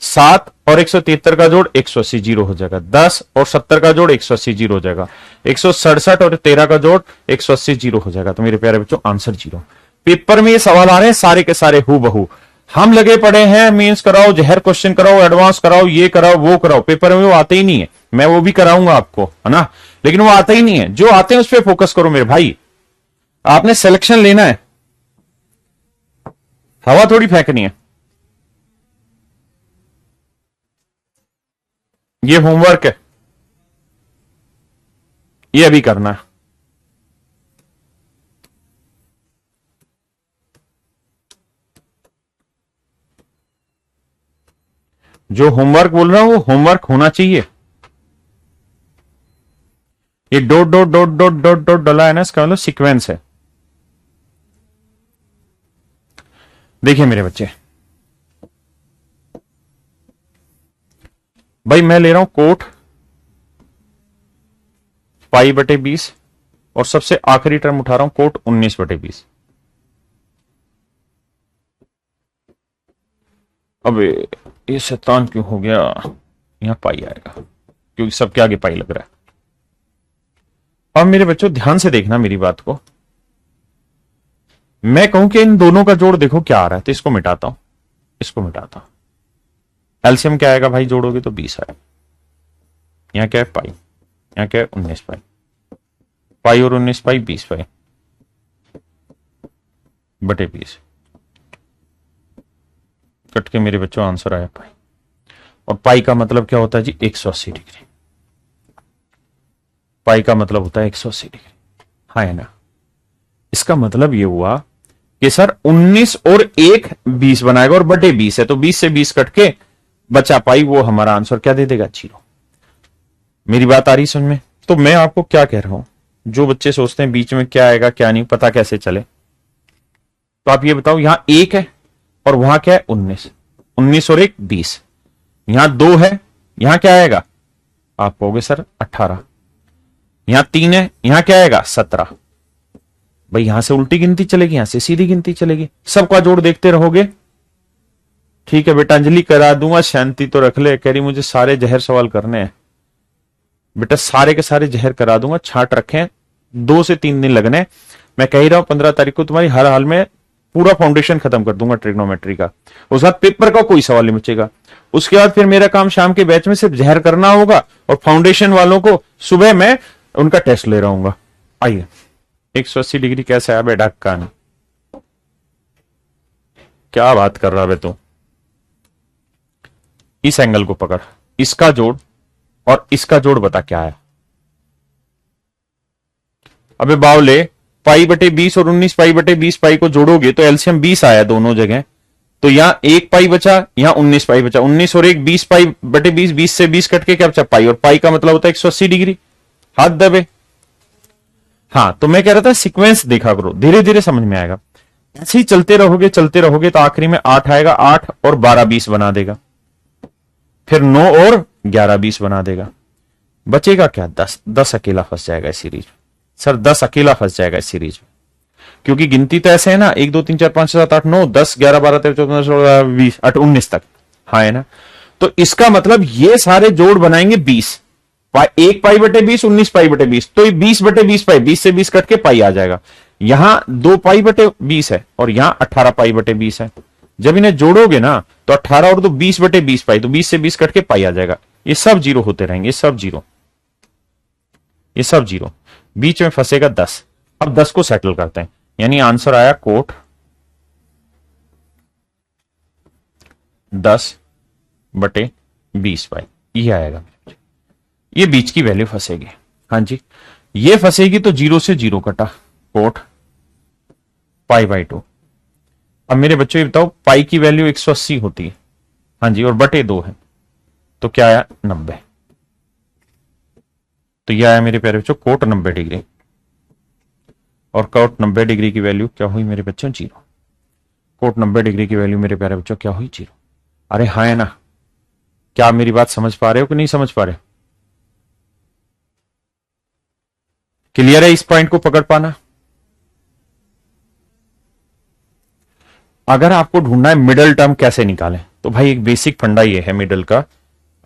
7 और 173 का जोड़ 180, 0 हो जाएगा। 10 और 70 का जोड़ 180, 0 हो जाएगा। 167 और 13 का जोड़ 180, 0 हो जाएगा। तो मेरे प्यारे बच्चों आंसर 0। पेपर में ये सवाल आ रहे हैं सारे के सारे हु बहू, हम लगे पड़े हैं मीन्स कराओ, जहर क्वेश्चन कराओ, एडवांस कराओ, ये कराओ वो कराओ, पेपर में वो आते ही नहीं है। मैं वो भी कराऊंगा आपको, है ना, लेकिन वो आता ही नहीं है। जो आते हैं उस पर फोकस करो मेरे भाई, आपने सिलेक्शन लेना है, हवा थोड़ी फेंकनी है। ये होमवर्क है, ये अभी करना है। जो होमवर्क बोल रहा हूं वो होमवर्क होना चाहिए। ये dot dot dot dot dot dot डला है ना, इसका मतलब सीक्वेंस है। देखिए मेरे बच्चे, भाई मैं ले रहा हूं कोट π/20 और सबसे आखिरी टर्म उठा रहा हूं कोट 19/20। अब ये शैतान क्यों हो गया, यहां पाई आएगा क्योंकि सबके आगे पाई लग रहा है। अब मेरे बच्चों ध्यान से देखना मेरी बात को, मैं कहूं कि इन दोनों का जोड़ देखो क्या आ रहा है, तो इसको मिटाता हूं, इसको मिटाता हूं। एलसीएम क्या आएगा भाई, जोड़ोगे तो 20 आएगा। यहां क्या है पाई, यहां क्या है 19 पाई, पाई और 19 पाई 20 पाई बटे 20 कट के मेरे बच्चों आंसर आया पाई। और पाई का मतलब क्या होता है जी, 180 डिग्री। पाई का मतलब होता है 180 डिग्री, हाँ है ना। इसका मतलब ये हुआ कि सर 19 और 1 20 बनाएगा और बटे 20 है, तो 20 से 20 कट के बचा पाई, वो हमारा आंसर क्या दे देगा, 0। मेरी बात आ रही समझ में। तो मैं आपको क्या कह रहा हूं, जो बच्चे सोचते हैं बीच में क्या आएगा क्या नहीं पता कैसे चले, तो आप ये बताओ, यहां 1 है और वहां क्या है 19, 19 और 1 20, यहां 2 है, यहां क्या आएगा, आप कहोगे सर 18, यहां 3 है, यहां क्या आएगा 17। भाई यहां से उल्टी गिनती चलेगी, यहां से सीधी गिनती चलेगी, सबका जोड़ देखते रहोगे। ठीक है बेटा, अंजलि करा दूंगा, शांति तो रख ले, कह रही मुझे सारे जहर सवाल करने हैं। बेटा सारे के सारे जहर करा दूंगा, छांट रखें, 2 से 3 दिन लगने। मैं कह ही रहा हूं 15 तारीख को तुम्हारी हर हाल में पूरा फाउंडेशन खत्म कर दूंगा ट्रिग्नोमेट्री का, उसके बाद पेपर का कोई सवाल नहीं बचेगा। उसके बाद फिर मेरा काम शाम के बैच में सिर्फ जहर करना होगा, और फाउंडेशन वालों को सुबह मैं उनका टेस्ट ले रहा हूँ। आइए 180 डिग्री कैसे आया बे ढक्कन, क्या बात कर रहा है तू। इस एंगल को पकड़, इसका जोड़ और इसका जोड़ बता क्या आया। अबे बावले, π/20 और 19 π/20 पाई को जोड़ोगे तो एलसीएम 20 आया दोनों जगह, तो यहां 1 पाई बचा, यहां 19 पाई बचा, 19 और 1 20 π/20, 20 से 20 कट के क्या बचा पाई, और पाई का मतलब होता है 180 डिग्री। हाथ दबे। हाँ तो मैं कह रहा था सीक्वेंस देखा करो, धीरे धीरे समझ में आएगा। ऐसे ही चलते रहोगे तो आखिरी में 8 आएगा, 8 और 12 20 बना देगा, फिर 9 और 11 20 बना देगा, बचेगा क्या 10। 10 अकेला फंस जाएगा इस सीरीज में, सर 10 अकेला फंस जाएगा इस सीरीज में, क्योंकि गिनती तो ऐसे है ना, 1 2 3 4 5 6 7 8 9 10 11 12 13 14 16 20 19 तक, हाँ है ना। तो इसका मतलब ये सारे जोड़ बनाएंगे 20, 1 π/20 19 π/20, तो 20/20 पाई, 20 से 20 कट के पाई आ जाएगा। यहां 2 π/20 है और यहां 18 π/20 है। जब इन्हें जोड़ोगे ना तो 18 और 2 20/20 पाई, तो 20 से 20 कट के पाई आ जाएगा। ये सब जीरो होते रहेंगे, ये सब जीरो, ये सब जीरो, बीच में फंसेगा 10। अब 10 को सेटल करते हैं, यानी आंसर आया कोट 10/20 पाई, ये आएगा। ये बीच की वैल्यू फंसेगी, हाँ जी ये फंसेगी, तो 0 से 0 कटा, कोट π/2। अब मेरे बच्चों ये बताओ, पाई की वैल्यू 180 होती है, हाँ जी, और बटे 2 है, तो क्या आया 90। तो यह आया मेरे प्यारे बच्चों कोट 90 डिग्री, और कोट 90 डिग्री की वैल्यू क्या हुई मेरे बच्चों 0। कोट 90 डिग्री की वैल्यू मेरे प्यारे बच्चों क्या हुई 0। अरे हाँ है ना, क्या आप मेरी बात समझ पा रहे हो कि नहीं समझ पा रहे? क्लियर है इस पॉइंट को पकड़ पाना? अगर आपको ढूंढना है मिडल टर्म कैसे निकालें, तो भाई एक बेसिक फंडा ये है मिडल का।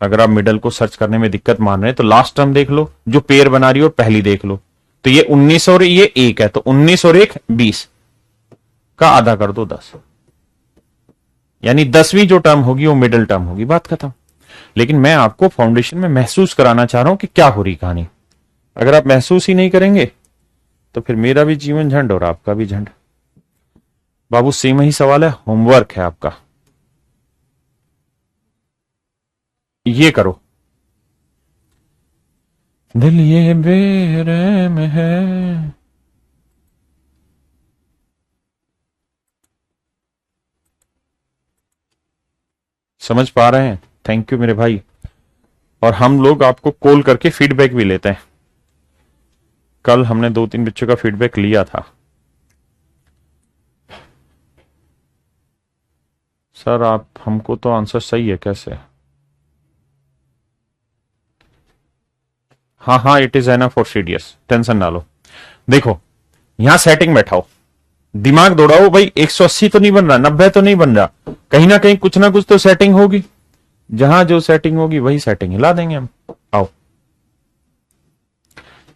अगर आप मिडल को सर्च करने में दिक्कत मान रहे हैं तो लास्ट टर्म देख लो जो पेयर बना रही हो, पहली देख लो। तो ये 19 और ये 1 है, तो 19 और 1 20 का आधा कर दो 10, यानी 10वीं जो टर्म होगी वो मिडल टर्म होगी, बात खत्म। लेकिन मैं आपको फाउंडेशन में महसूस कराना चाह रहा हूं कि क्या हो रही कहानी। अगर आप महसूस ही नहीं करेंगे तो फिर मेरा भी जीवन झंड और आपका भी झंड। बाबू सेम ही सवाल है, होमवर्क है आपका, ये करो। दिल ये बेरहम है। समझ पा रहे हैं? थैंक यू मेरे भाई। और हम लोग आपको कॉल करके फीडबैक भी लेते हैं। कल हमने 2-3 बच्चों का फीडबैक लिया था। सर आप हमको तो आंसर सही है कैसे? हाँ हाँ, it is enough for CDS, tension ना लो। देखो यहां सेटिंग बैठाओ, दिमाग दौड़ाओ भाई। 180 तो नहीं बन रहा, 90 तो नहीं बन रहा, कहीं ना कहीं कुछ ना कुछ तो सेटिंग होगी। जहां जो सेटिंग होगी वही सेटिंग हिला देंगे हम। आओ,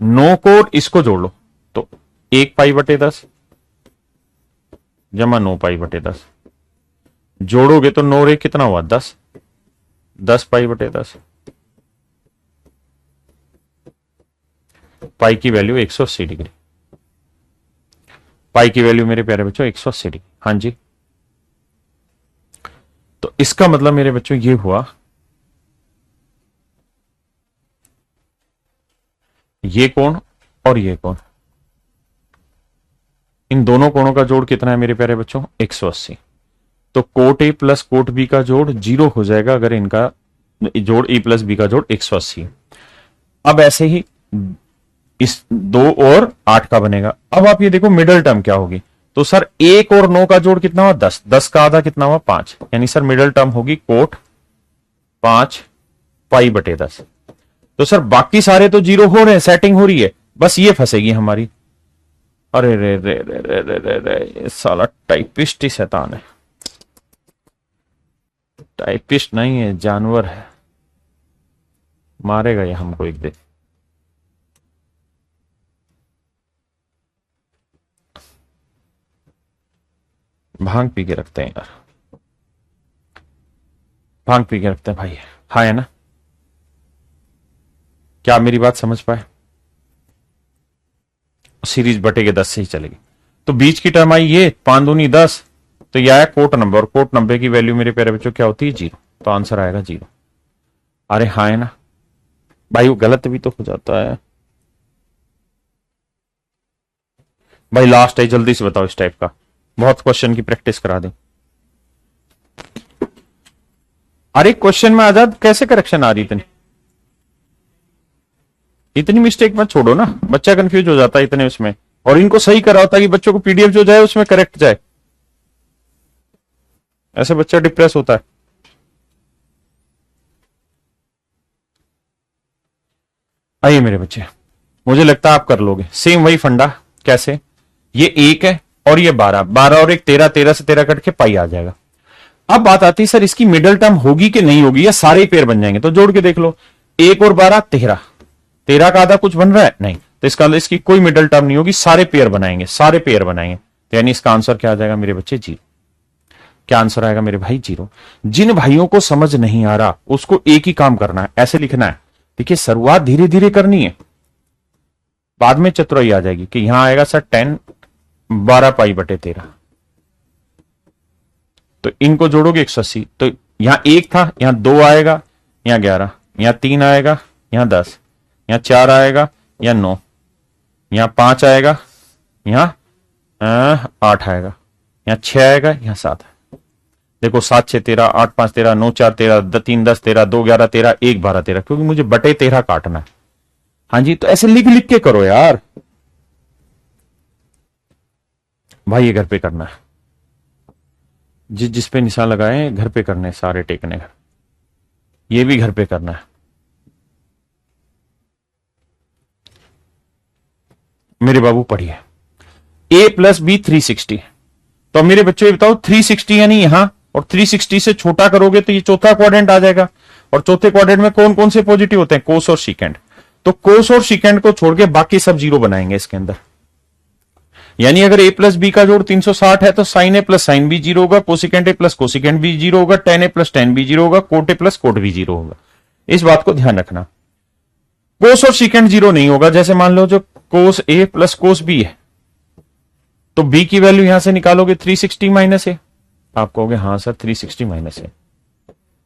नो कोड इसको जोड़ लो, तो 1 पाई/10 जमा 9 पाई/10 जोड़ोगे तो 9 रे कितना हुआ 10, 10 पाई/10। पाई की वैल्यू 180 डिग्री, पाई की वैल्यू मेरे प्यारे बच्चों 180 डिग्री। हाँ जी, तो इसका मतलब मेरे बच्चों ये हुआ, ये कोण और ये कोण, इन दोनों कोणों का जोड़ कितना है मेरे प्यारे बच्चों 180। तो cot A plus cot B का जोड़ 0 हो जाएगा अगर इनका जोड़ ए प्लस बी का जोड़ 180। अब ऐसे ही इस 2 और 8 का बनेगा। अब आप ये देखो मिडल टर्म क्या होगी, तो सर 1 और 9 का जोड़ कितना हुआ 10, 10 का आधा कितना हुआ 5, यानी सर मिडल टर्म होगी कोट 5 पाई/10। तो सर बाकी सारे तो 0 हो रहे हैं, सेटिंग हो रही है, बस ये फंसेगी हमारी। अरे रे रे रे रे रे रे रे, साला टाइपिस्ट ही शैतान है। टाइपिस्ट नहीं है, जानवर है, मारेगा ये हमको एक दिन। भांग पी के रखते हैं यार, भांग पी के रखते हैं भाई। हाँ है ना? क्या आप मेरी बात समझ पाए? सीरीज बटे के 10 से ही चलेगी। तो बीच की टर्म आई ये 5 दूनी 10, तो यह आया कोट नंबर, और कोट नंबर की वैल्यू मेरे प्यारे बच्चों क्या होती है 0, तो आंसर आएगा 0। अरे हाँ है ना भाई, वो गलत भी तो हो जाता है भाई। लास्ट है, जल्दी से बताओ इस टाइप का, बहुत क्वेश्चन की प्रैक्टिस करा दें। अरे क्वेश्चन में आजाद कैसे करेक्शन आ रही, इतनी मिस्टेक मत छोड़ो ना, बच्चा कंफ्यूज हो जाता है इतने उसमें, और इनको सही करा होता कि बच्चों को पीडीएफ जो जाए उसमें करेक्ट जाए, ऐसे बच्चा डिप्रेस होता है। आइए मेरे बच्चे, मुझे लगता है आप कर लोगे। सेम वही फंडा, कैसे? ये 1 है और ये 12, 12 और 1 13, 13 से 13 कट के पाई आ जाएगा। अब बात आती है सर इसकी मिडल टर्म होगी कि नहीं होगी, या सारे पेयर बन जाएंगे? तो जोड़ के देख लो, 1 और 12 13, 13 का आधा कुछ बन रहा है नहीं, तो इसका इसकी कोई मिडल टर्म नहीं होगी, सारे पेयर बनाएंगे, सारे पेयर बनाएंगे। तो यानी इसका आंसर क्या आ जाएगा मेरे बच्चे 0। क्या आंसर आएगा मेरे भाई 0। जिन भाइयों को समझ नहीं आ रहा उसको एक ही काम करना है, ऐसे लिखना है। देखिए शुरुआत धीरे धीरे करनी है, बाद में चतुराई आ जाएगी कि यहां आएगा सर 10 12 पाई/13, तो इनको जोड़ोगे 180, तो यहां 1 था, यहां 2 आएगा, यहां 11, यहां 3 आएगा, यहां 10, यहां 4 आएगा, यहां 9, यहां 5 आएगा, यहां 8 आएगा, यहां 6 आएगा, यहां 7 है। देखो 7 6 13, 8 5 13, 9 4 13, 3 10 13, 2 11 13, 1 12 13, क्योंकि मुझे बटे 13 काटना है। हाँ जी, तो ऐसे लिख लिख के करो यार भाई, ये घर पे करना है, जिस पे निशान लगाए घर पे करने, सारे टेकने घर, ये भी घर पे करना है। मेरे बाबू पढ़िए, a प्लस बी 360। तो अब मेरे बच्चों ये बताओ 360 यानी यहां, और 360 से छोटा करोगे तो ये चौथा क्वाड्रेंट आ जाएगा, और चौथे क्वाड्रेंट में कौन कौन से पॉजिटिव होते हैं, कोस और सीकेंड। तो कोस और सीकेंड को छोड़ के बाकी सब जीरो बनाएंगे इसके अंदर। यानी अगर a प्लस बी का जोड़ 360 है तो sine A plus sine B zero होगा, cosecant A plus cosecant B zero होगा, tan A plus tan B zero होगा, cot A plus cot B zero होगा। इस बात को ध्यान रखना। कोस और सीकेंड जीरो नहीं होगा। जैसे मान लो जो कोस ए प्लस कोस बी है, तो बी की वैल्यू यहां से निकालोगे 360 माइनस ए। आप कहोगे हाँ सर 360 माइनस ए,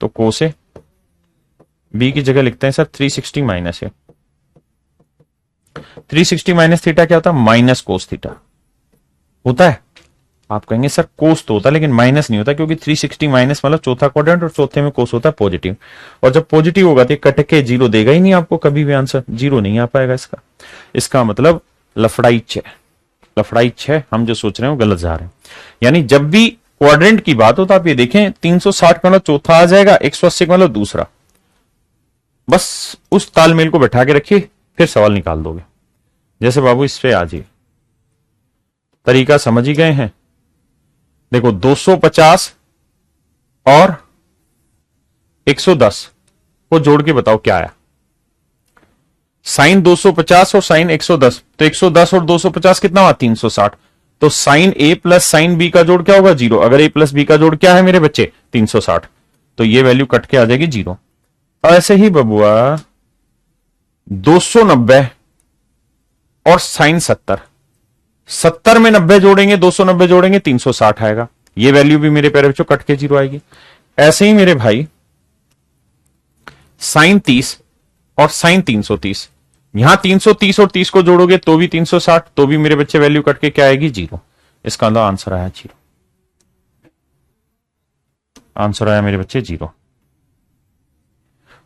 तो कोस ए, बी की जगह लिखते हैं सर 360 माइनस ए। 360 माइनस थीटा क्या होता है, माइनस कोस थीटा होता है। आप कहेंगे सर कोस तो होता है लेकिन माइनस नहीं होता, क्योंकि 360 माइनस मतलब चौथा क्वाड्रेंट और चौथे में कोस होता है पॉजिटिव, और जब पॉजिटिव होगा तो कट के जीरो देगा ही नहीं आपको कभी भी, आंसर जीरो नहीं आ पाएगा इसका। इसका मतलब लफड़ाइच है, लफड़ाइच है, हम जो सोच रहे हैं वो गलत जा रहे हैं। यानी जब भी क्वाड्रेंट की बात हो तो आप ये देखें 360 का मतलब चौथा आ जाएगा, 180 का मतलब दूसरा। बस उस तालमेल को बैठा के रखिए, फिर सवाल निकाल दोगे। जैसे बाबू इस पे आ जाइए, तरीका समझ ही गए हैं। देखो 250 और 110 को जोड़ के बताओ क्या आया। साइन 250 और साइन 110, तो 110 और 250 कितना हुआ 360। तो sine A plus sine B का जोड़ क्या होगा, जीरो। अगर ए प्लस बी का जोड़ क्या है मेरे बच्चे 360, तो ये वैल्यू कट के आ जाएगी जीरो। ऐसे ही बबुआ 290 और साइन 70, 70 में 90 जोड़ेंगे, 290 जोड़ेंगे 360 आएगा। ये वैल्यू भी मेरे प्यारे बच्चों कट के जीरो आएगी। ऐसे ही मेरे भाई साइन 30 और साइन 330, यहां 330 और 30 को जोड़ोगे तो भी 360, तो भी मेरे बच्चे वैल्यू कट के क्या आएगी जीरो। इसका मतलब आंसर आया जीरो, आंसर आया मेरे बच्चे जीरो।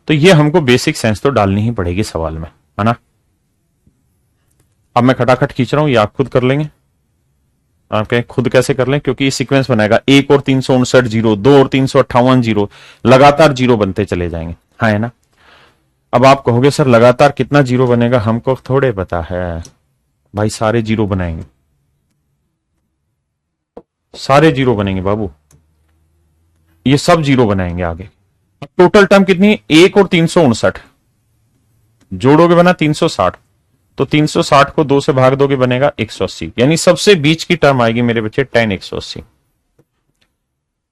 तो ये हमको बेसिक सेंस तो डालनी ही पड़ेगी सवाल में, है ना। अब मैं खटाखट खींच रहा हूं, ये आप खुद कर लेंगे। आप कहें खुद कैसे कर लें, क्योंकि ये सीक्वेंस बनेगा 1 और 359 जीरो, 2 और 358 जीरो, लगातार जीरो बनते चले जाएंगे, हाँ है ना। अब आप कहोगे सर लगातार कितना जीरो बनेगा, हमको थोड़े पता है भाई। सारे जीरो बनाएंगे, सारे जीरो बनेंगे बाबू, ये सब जीरो बनाएंगे आगे। अब टोटल टर्म कितनी है, 1 और 359 जोड़ोगे बना 360, तो 360 को 2 से भाग दोगे बनेगा 180। यानी सबसे बीच की टर्म आएगी मेरे बच्चे 10 180,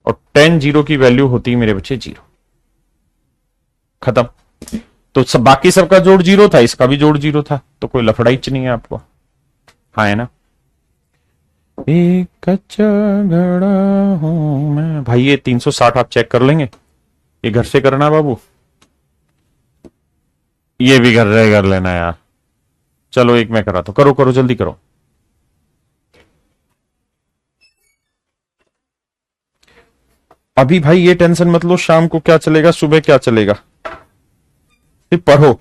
और 10 जीरो की वैल्यू होती है मेरे बच्चे जीरो। खत्म। तो सब बाकी सबका जोड़ जीरो था, इसका भी जोड़ जीरो था, तो कोई लफड़ाइच नहीं है आपको, हाँ है ना। एक कच्चा घड़ा हूं मैं। भाई ये 360 आप चेक कर लेंगे, ये घर से करना बाबू, ये भी घर से कर लेना यार। चलो एक मैं करा तो, करो करो जल्दी करो। अभी भाई ये टेंशन मत लो, शाम को क्या चलेगा सुबह क्या चलेगा, सिर्फ पढ़ो।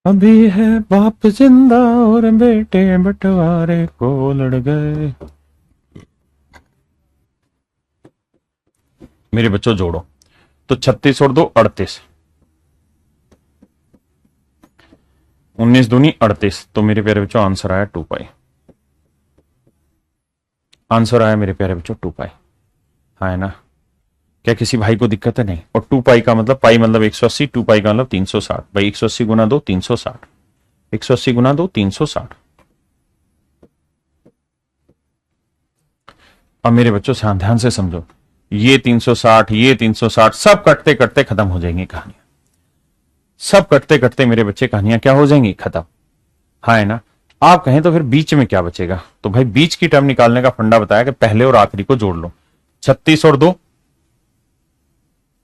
अभी है बाप जिंदा और बेटे बंटवारे को लड़ गए। मेरे बच्चों जोड़ो, तो 36 और 2 38, 19 दूनी 38, तो मेरे प्यारे बच्चों आंसर आया 2 पाई। आंसर आया मेरे प्यारे बच्चों 2 पाई, हाँ है ना। क्या किसी भाई को दिक्कत है, नहीं। और 2 पाई का मतलब, पाई मतलब 180, 2 पाई का मतलब 360। भाई 180 गुना 2 360, 180 गुना 2 360। अब मेरे बच्चों ध्यान से समझो, ये 360, ये 360 सब कटते कटते खत्म हो जाएंगी कहानियां। सब कटते कटते मेरे बच्चे कहानियां क्या हो जाएंगी? खत्म। हाँ है ना? आप कहें तो फिर बीच में क्या बचेगा? तो भाई बीच की टर्म निकालने का फंडा बताया कि पहले और आखिरी को जोड़ लो। 36 और 2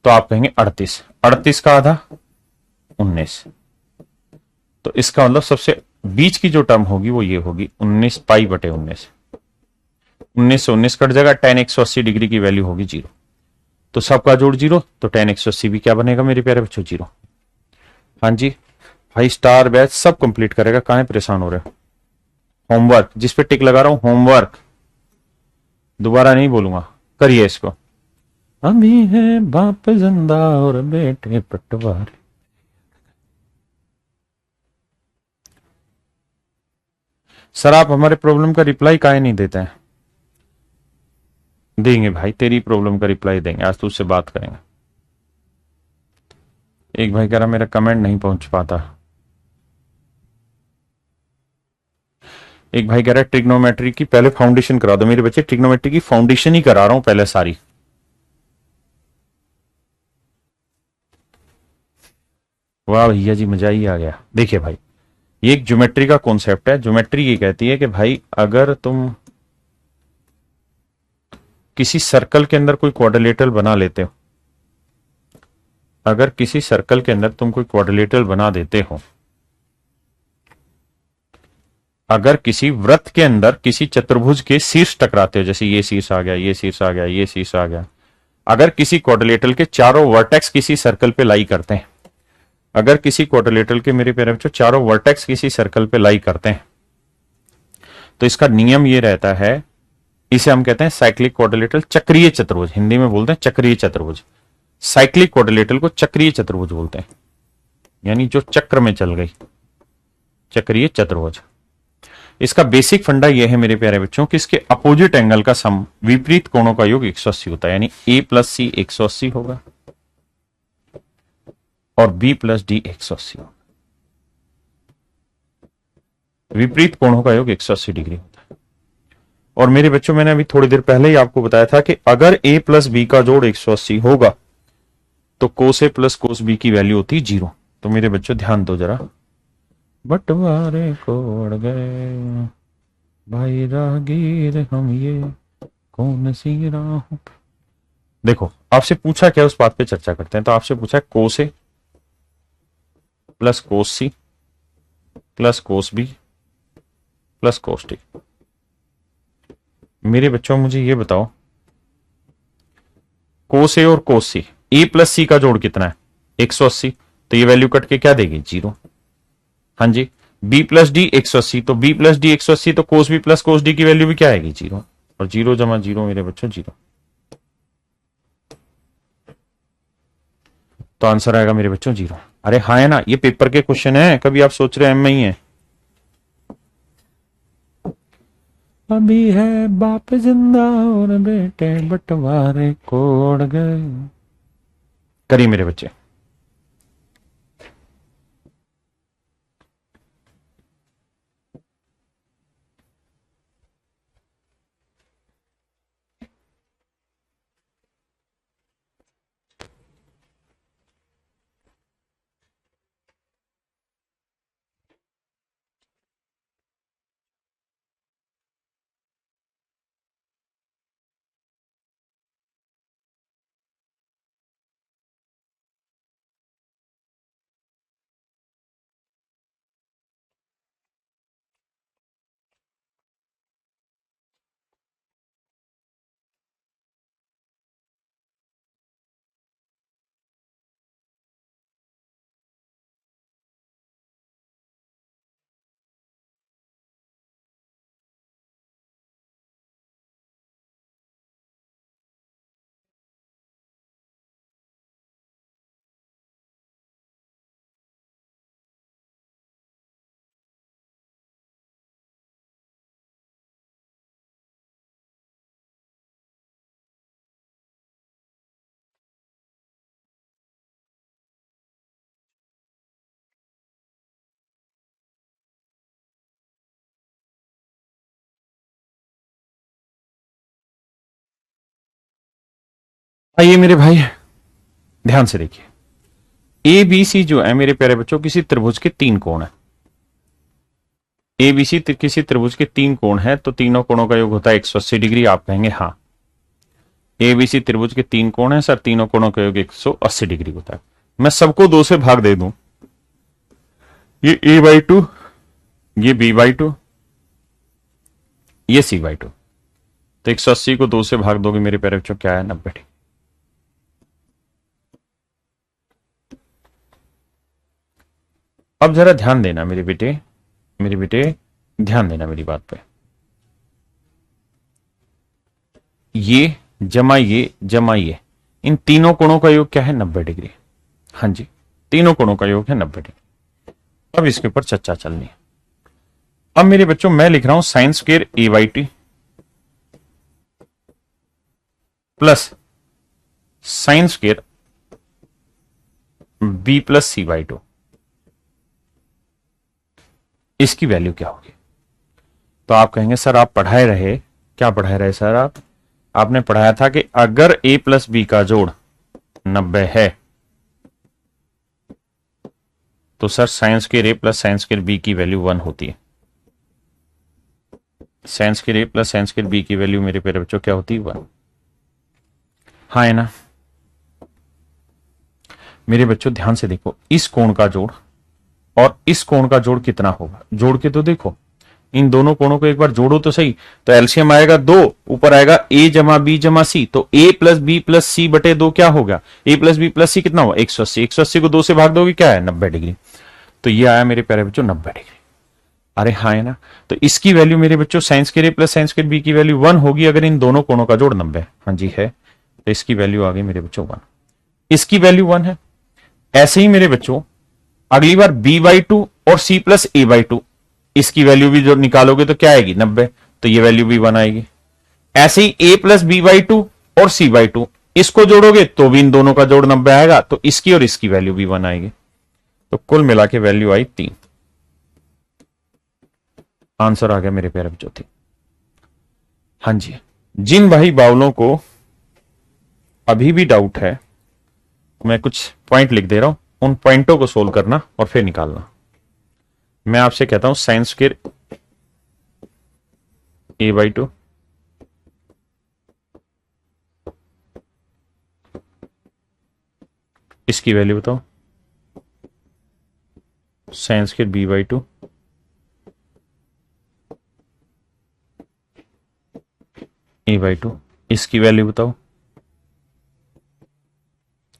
तो आप कहेंगे 38, 38 का आधा 19। तो इसका मतलब सबसे बीच की जो टर्म होगी वो ये होगी 19 पाई बटे 19। 19 से 19 कट जाएगा, tan 180 डिग्री की वैल्यू होगी 0। तो सबका जोड़ 0, तो tan 180 भी क्या बनेगा मेरे प्यारे बच्चों? 0। हाँ जी भाई, स्टार बैच सब कंप्लीट करेगा, काहे परेशान हो रहे हो? होमवर्क जिस पे टिक लगा रहा हूं, होमवर्क दोबारा नहीं बोलूंगा, करिए इसको। अभी है बाप जिंदा और बेटे पटवार। सर आप हमारे प्रॉब्लम का रिप्लाई काहे नहीं देते हैं? देंगे भाई, तेरी प्रॉब्लम का रिप्लाई देंगे, आज तो उससे बात करेंगे। एक भाई कह रहा मेरा कमेंट नहीं पहुंच पाता। एक भाई कह रहा है ट्रिग्नोमेट्री की पहले फाउंडेशन करा दो। मेरे बच्चे ट्रिग्नोमेट्री की फाउंडेशन ही करा रहा हूं पहले सारी। वाह भैया जी, मजा ही आ गया। देखिए भाई, ये एक ज्योमेट्री का कॉन्सेप्ट है। ज्योमेट्री ये कहती है कि भाई अगर तुम किसी सर्कल के अंदर कोई क्वाड्रिलेटरल बना लेते हो, अगर किसी सर्कल के अंदर तुम कोई क्वाड्रिलेटरल बना देते हो, अगर किसी वृत्त के अंदर किसी चतुर्भुज के शीर्ष टकराते हो, जैसे ये शीर्ष आ गया, ये शीर्ष आ गया, ये शीर्ष आ गया, अगर किसी क्वाड्रिलेटरल के चारों वर्टेक्स किसी सर्कल पे लाई करते हैं, अगर किसी क्वाड्रिलेटरल के मेरे प्यारे बच्चों चारों वर्टेक्स किसी सर्कल पे लाई करते हैं, तो इसका नियम ये रहता है, इसे हम कहते हैं साइक्लिक क्वाड्रिलेटरल, चक्रीय चतुर्भुज, हिंदी में बोलते हैं चक्रीय चतुर्भुज। साइक्लिक क्वाड्रिलेटरल को चक्रीय चतुर्भुज बोलते हैं, यानी जो चक्र में चल गई, चक्रीय चतुर्भुज। इसका बेसिक फंडा यह है मेरे प्यारे बच्चों कि इसके अपोजिट एंगल का सम, विपरीत कोणों का योग 180 होता है, यानी a प्लस सी 180 होगा और b प्लस डी 180 होगा। विपरीत कोणों का योग 180 डिग्री होता है। और मेरे बच्चों, मैंने अभी थोड़ी देर पहले ही आपको बताया था कि अगर a प्लस बी का जोड़ 180 होगा तो कोस ए प्लस कोस बी की वैल्यू होती है 0। तो मेरे बच्चों ध्यान दो जरा, बंटवारे को अड़ गए भाई राहगीर हम, ये कौन सी राह पे। देखो आपसे पूछा क्या, उस बात पे चर्चा करते हैं। तो आपसे पूछा है cos A plus cos C plus cos B plus cos T. मेरे बच्चों मुझे ये बताओ, कोस ए और कोस सी, ए प्लस सी का जोड़ कितना है? 180। तो ये वैल्यू कट के क्या देगी? 0। हाँ जी, बी प्लस डी 180, तो बी प्लस डी 180, तो cos B plus cos D की वैल्यू भी क्या आएगी? 0। और 0 जमा 0 मेरे बच्चों 0। तो आंसर आएगा मेरे बच्चों 0। अरे हाँ है ना, ये पेपर के क्वेश्चन है, कभी आप सोच रहे हैं एम में ही है। अभी है बाप जिंदा और बेटे बंटवारे कोड़ गए। करिए मेरे बच्चे। आइए मेरे भाई, ध्यान से देखिए, ए बी सी जो है मेरे प्यारे बच्चों किसी त्रिभुज के तीन कोण है। ए बी सी किसी त्रिभुज के तीन कोण है, तो तीनों कोणों का योग होता है 180 डिग्री। आप कहेंगे हाँ, ए बी सी त्रिभुज के तीन कोण है सर, तीनों कोणों का योग 180 डिग्री होता है। मैं सबको दो से भाग दे दूं, ये a/2, ये b/2, ये c/2, तो 180 को 2 से भाग दोगे मेरे प्यारे बच्चों, क्या है 90 डिग्री। अब जरा ध्यान देना मेरे बेटे, मेरे बेटे ध्यान देना मेरी बात पे। ये जमा ये जमा ये, इन तीनों कोणों का योग क्या है 90 डिग्री। हाँ जी, तीनों कोणों का योग है 90 डिग्री। अब इसके ऊपर चर्चा चलनी है। अब मेरे बच्चों मैं लिख रहा हूं sine square a/t plus sine square b+c/2, इसकी वैल्यू क्या होगी। तो आप कहेंगे सर आप पढ़ाए रहे, क्या पढ़ाए रहे सर आप, आपने पढ़ाया था कि अगर a प्लस बी का जोड़ 90 है तो sir sine square a plus sine square b की वैल्यू 1 होती है। Sine square a plus sine square b की वैल्यू मेरे प्यारे बच्चों क्या होती है 1। हाँ है ना मेरे बच्चों, ध्यान से देखो, इस कोण का जोड़ और इस कोण का जोड़ कितना होगा, जोड़ के तो देखो, इन दोनों कोणों को एक बार जोड़ो तो सही। तो एलसीएम आएगा 2, ऊपर आएगा a जमा बी जमा सी, तो a प्लस बी प्लस सी बटे 2 क्या होगा, a प्लस बी प्लस सी कितना हुआ 180, 180 को 2 से भाग दोगे क्या है 90 डिग्री। तो ये आया मेरे प्यारे बच्चों 90 डिग्री। अरे हाँ है ना, तो इसकी वैल्यू मेरे बच्चों sine square a plus sine square b की वैल्यू 1 होगी अगर इन दोनों कोणों का जोड़ 90 है। हाँ जी है, तो इसकी वैल्यू आ गई मेरे बच्चों 1, इसकी वैल्यू 1 है। ऐसे ही मेरे बच्चों अगली बार b/2 और c प्लस a/2, इसकी वैल्यू भी जो निकालोगे तो क्या आएगी 90, तो ये वैल्यू भी 1 आएगी। ऐसे ही a प्लस b/2 और c/2, इसको जोड़ोगे तो भी इन दोनों का जोड़ 90 आएगा, तो इसकी और इसकी वैल्यू भी 1 आएगी। तो कुल मिला के वैल्यू आई 3। आंसर आ गया मेरे प्यारे बच्चों 3। हाँ जी, जिन भाई बावलों को अभी भी डाउट है, मैं कुछ पॉइंट लिख दे रहा हूं, उन पॉइंटों को सोल्व करना और फिर निकालना। मैं आपसे कहता हूं साइन स्क्वेयर a/2 इसकी वैल्यू बताओ, साइन स्क्वेयर b/2 a/2 इसकी वैल्यू बताओ,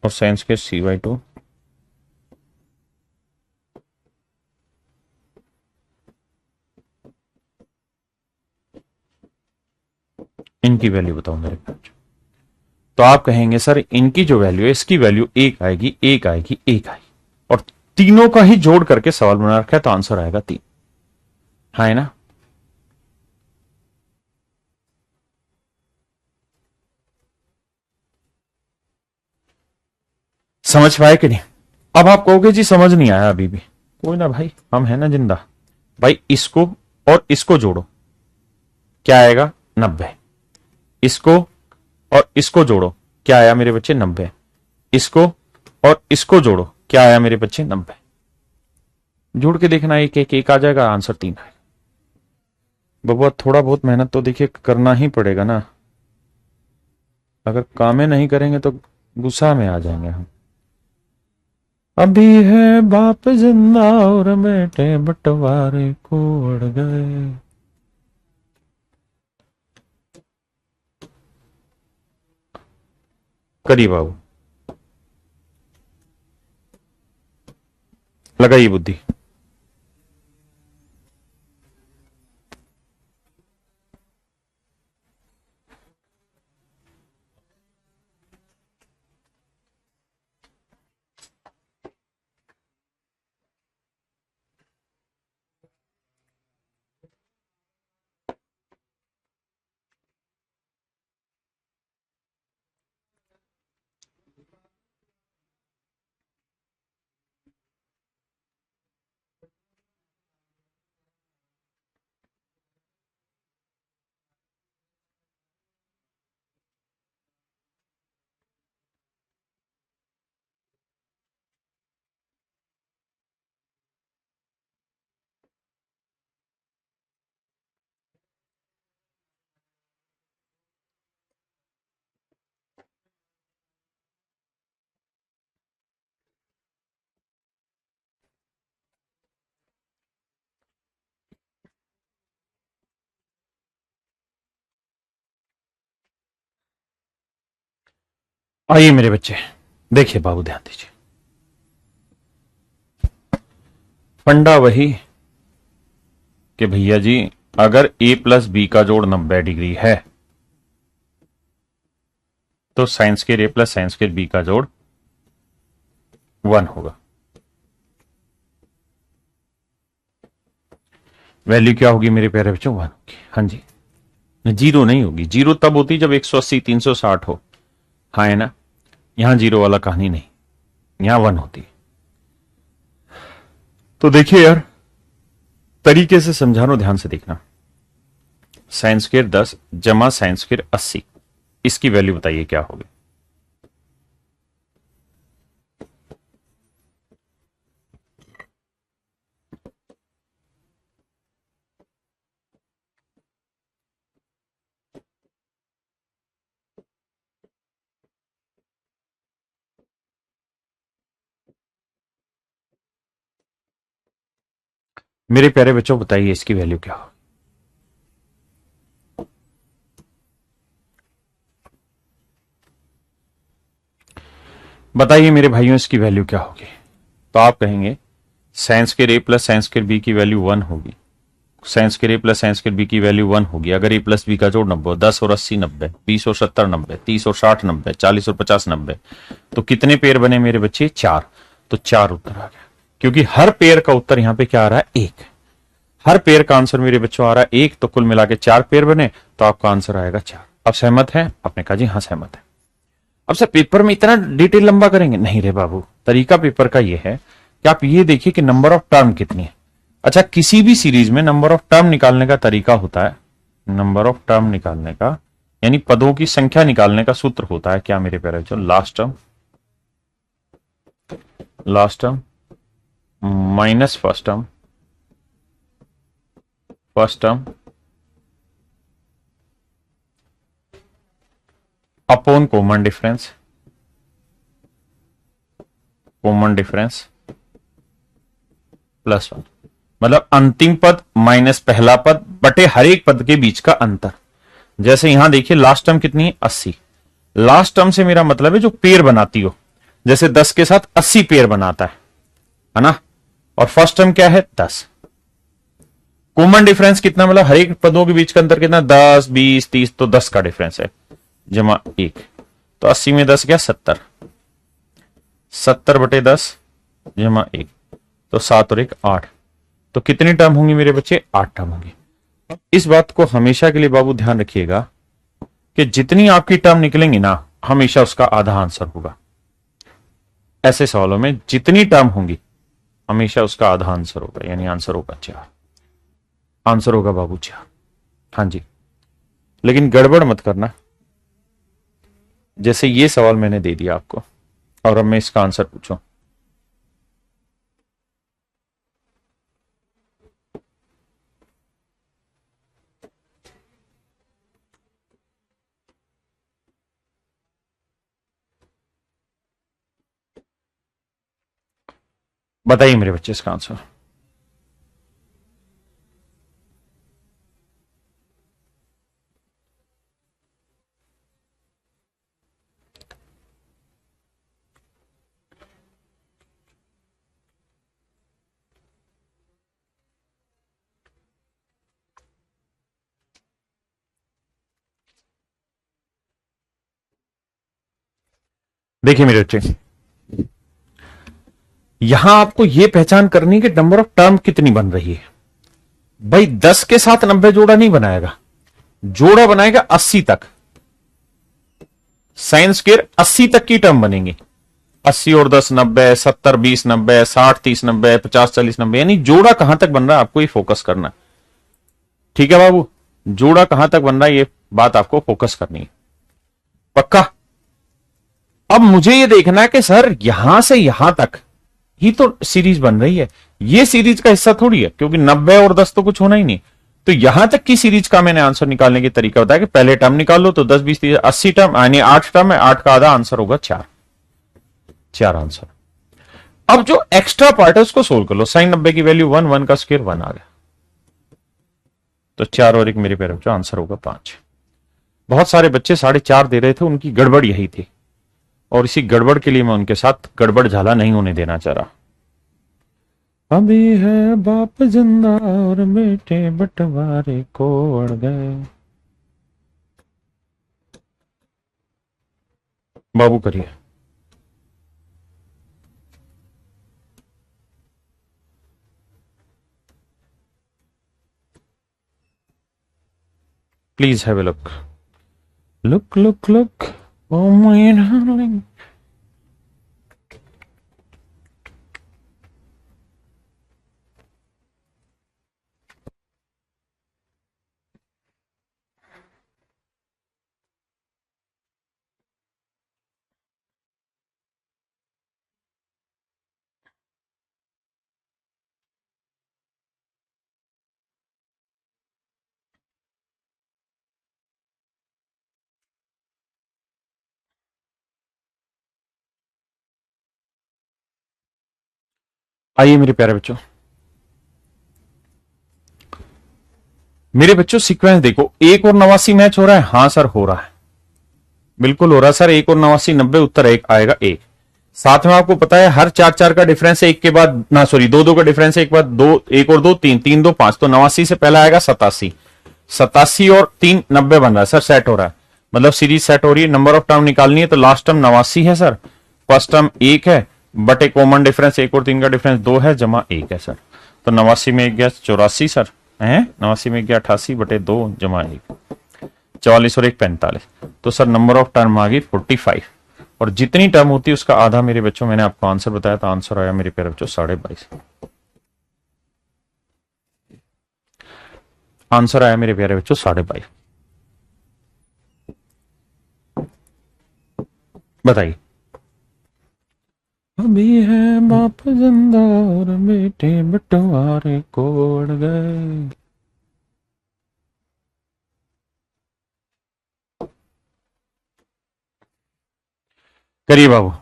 और साइन स्क्वेयर c/2 इनकी वैल्यू बताओ मेरे पास। तो आप कहेंगे सर इनकी जो वैल्यू है, इसकी वैल्यू 1 आएगी, 1 आएगी, 1 आएगी, और तीनों का ही जोड़ करके सवाल बना रखा है, तो आंसर आएगा 3। हाँ है ना, समझ पाए कि नहीं। अब आप कहोगे जी समझ नहीं आया अभी भी, कोई ना भाई, हम है ना जिंदा। भाई इसको और इसको जोड़ो, क्या आएगा 90, इसको और इसको जोड़ो, क्या आया मेरे बच्चे 90, इसको और इसको जोड़ो, क्या आया मेरे बच्चे 90। जोड़ के देखना, एक एक एक आ जाएगा, आंसर 3 आएगा। बबुआ थोड़ा बहुत मेहनत तो देखिए करना ही पड़ेगा ना, अगर कामें नहीं करेंगे तो गुस्सा में आ जाएंगे हम। अभी है बाप जिंदा और बेटे बंटवारे को अड़ गए। करिए बाबू, लगाइए बुद्धि। आइए मेरे बच्चे, देखिए बाबू ध्यान दीजिए, फंडा वही कि भैया जी अगर a प्लस बी का जोड़ 90 डिग्री है तो साइन स्क्वायर ए प्लस साइन स्क्वायर बी का जोड़ 1 होगा। वैल्यू क्या होगी मेरे प्यारे बच्चों? 1 होगी। हाँ जी, जीरो नहीं होगी। जीरो तब होती जब 180 360 हो, हाँ है ना। यहां जीरो वाला कहानी नहीं, यहां 1 होती है। तो देखिए यार, तरीके से समझा रहा हूं, ध्यान से देखना। साइन स्क्वायर 10 जमा साइन स्क्वायर 80, इसकी वैल्यू बताइए क्या होगी? मेरे प्यारे बच्चों बताइए इसकी वैल्यू क्या होगी? बताइए मेरे भाइयों इसकी वैल्यू क्या होगी? तो आप कहेंगे साइन स्क्वायर ए प्लस साइन स्क्वायर बी की वैल्यू 1 होगी। साइन स्क्वायर ए प्लस साइन स्क्वायर बी की वैल्यू 1 होगी अगर ए प्लस बी का जोड़ 90 हो। 10 और 80 90, 20 और 70 90, 30 और 60 90, 40 और 50 90। तो कितने पेयर बने मेरे बच्चे? 4। तो 4 उत्तर आ गया, क्योंकि हर पेयर का उत्तर यहां पे क्या आ रहा है? 1। हर पेयर का आंसर मेरे बच्चों आ रहा है 1, तो कुल मिला के 4 पेयर बने, तो आपका आंसर आएगा 4। अब सहमत है? आपने कहा जी हाँ सहमत है। अब सर पेपर में इतना डिटेल लंबा करेंगे? नहीं रे बाबू, तरीका पेपर का ये है कि आप ये देखिए कि नंबर ऑफ टर्म कितनी है। अच्छा, किसी भी सीरीज में नंबर ऑफ टर्म निकालने का तरीका होता है, नंबर ऑफ टर्म निकालने का यानी पदों की संख्या निकालने का सूत्र होता है क्या मेरे प्यारे बच्चों? Last term minus first term upon common difference plus 1। मतलब अंतिम पद माइनस पहला पद बटे हर एक पद के बीच का अंतर। जैसे यहां देखिए लास्ट टर्म कितनी है? 80। लास्ट टर्म से मेरा मतलब है जो पेयर बनाती हो, जैसे 10 के साथ 80 पेयर बनाता है ना। और फर्स्ट टर्म क्या है? 10। कॉमन डिफरेंस कितना? मतलब हर एक पदों के बीच का अंतर कितना? 10 20 30, तो 10 का डिफरेंस है जमा 1। तो 80 में 10 क्या? 70। 70 बटे 10 जमा 1, तो 7 और 1 8। तो कितनी टर्म होंगी मेरे बच्चे? 8 टर्म होंगी। इस बात को हमेशा के लिए बाबू ध्यान रखिएगा कि जितनी आपकी टर्म निकलेंगी ना, हमेशा उसका आधा आंसर होगा। ऐसे सवालों में जितनी टर्म होंगी हमेशा उसका आधा आंसर होगा, यानी आंसर होगा 4। आंसर होगा बाबू 4। हाँ जी, लेकिन गड़बड़ मत करना। जैसे ये सवाल मैंने दे दिया आपको और अब मैं इसका आंसर पूछूं, बताइए मेरे बच्चे इसका आंसर। देखिए मेरे बच्चे, यहां आपको यह पहचान करनी है कि नंबर ऑफ टर्म कितनी बन रही है। भाई 10 के साथ 90 जोड़ा नहीं बनाएगा, जोड़ा बनाएगा 80 तक। साइन स्क्वायर 80 तक की टर्म बनेंगी। 80 और 10 90, 70 20 90, 60 30 90, 50 40 90, यानी जोड़ा कहां तक बन रहा है आपको ये फोकस करना। ठीक है बाबू, जोड़ा कहां तक बन रहा है ये बात आपको फोकस करनी है, पक्का। अब मुझे ये देखना है कि सर यहां से यहां तक ही तो सीरीज बन रही है, ये सीरीज का हिस्सा थोड़ी है, क्योंकि 90 और 10 तो कुछ होना ही नहीं। तो यहां तक की सीरीज का मैंने आंसर निकालने की तरीका बताया कि पहले टर्म निकाल लो, तो 10 20 30 80 टर्म, यानी 8 टर्म है, 8 का आधा आंसर होगा 4। 4 आंसर। अब जो एक्स्ट्रा पार्ट है उसको सोल्व कर लो। साइन 90 की वैल्यू 1, 1 का स्क्वायर 1 आ गया, तो 4 और 1 मेरे पैर बच्चों आंसर होगा 5। बहुत सारे बच्चे 4.5 दे रहे थे, उनकी गड़बड़ यही थी। और इसी गड़बड़ के लिए मैं उनके साथ गड़बड़ झाला नहीं होने देना चाह रहा। अभी है बाप जिंदा और बेटे बंटवारे को अड़ गए। बाबू करिए। Please have a look. Look look look oh my darling. आइए मेरे प्यारे बच्चों, मेरे बच्चों सीक्वेंस देखो। 1 और 89 मैच हो रहा है? हाँ सर हो रहा है, बिल्कुल हो रहा है सर। 1 और 89 90, उत्तर एक आएगा एक। साथ में आपको पता है हर 4 4 का डिफरेंस है, एक के बाद ना सॉरी 2 2 का डिफरेंस है, एक बाद दो, एक और दो तीन, तीन दो पांच, तो 89 से पहला आएगा 87। 87 और 3 90 बन रहा है सर, सेट हो रहा है, मतलब सीरीज सेट हो रही है। नंबर ऑफ टर्म निकालनी है तो लास्ट टर्म 89 है सर, फर्स्ट टर्म एक है, बट एक कॉमन डिफरेंस 1 और 3 का डिफरेंस 2 है, जमा 1 है सर। तो 89 में 1 गया 84 सर है, 89 में 1 गया 88/2 जमा 1, 44 और 1 45। तो सर नंबर ऑफ टर्म आ गई 45, और जितनी टर्म होती है उसका आधा मेरे बच्चों, मैंने आपको आंसर बताया था, आंसर आया मेरे प्यारे बच्चों 22.5। आंसर आया मेरे प्यारे बच्चों 22.5। बताइए। अभी है बाप जिंदा और बेटे बंटवारे को अड़ गए। करिए बाबू।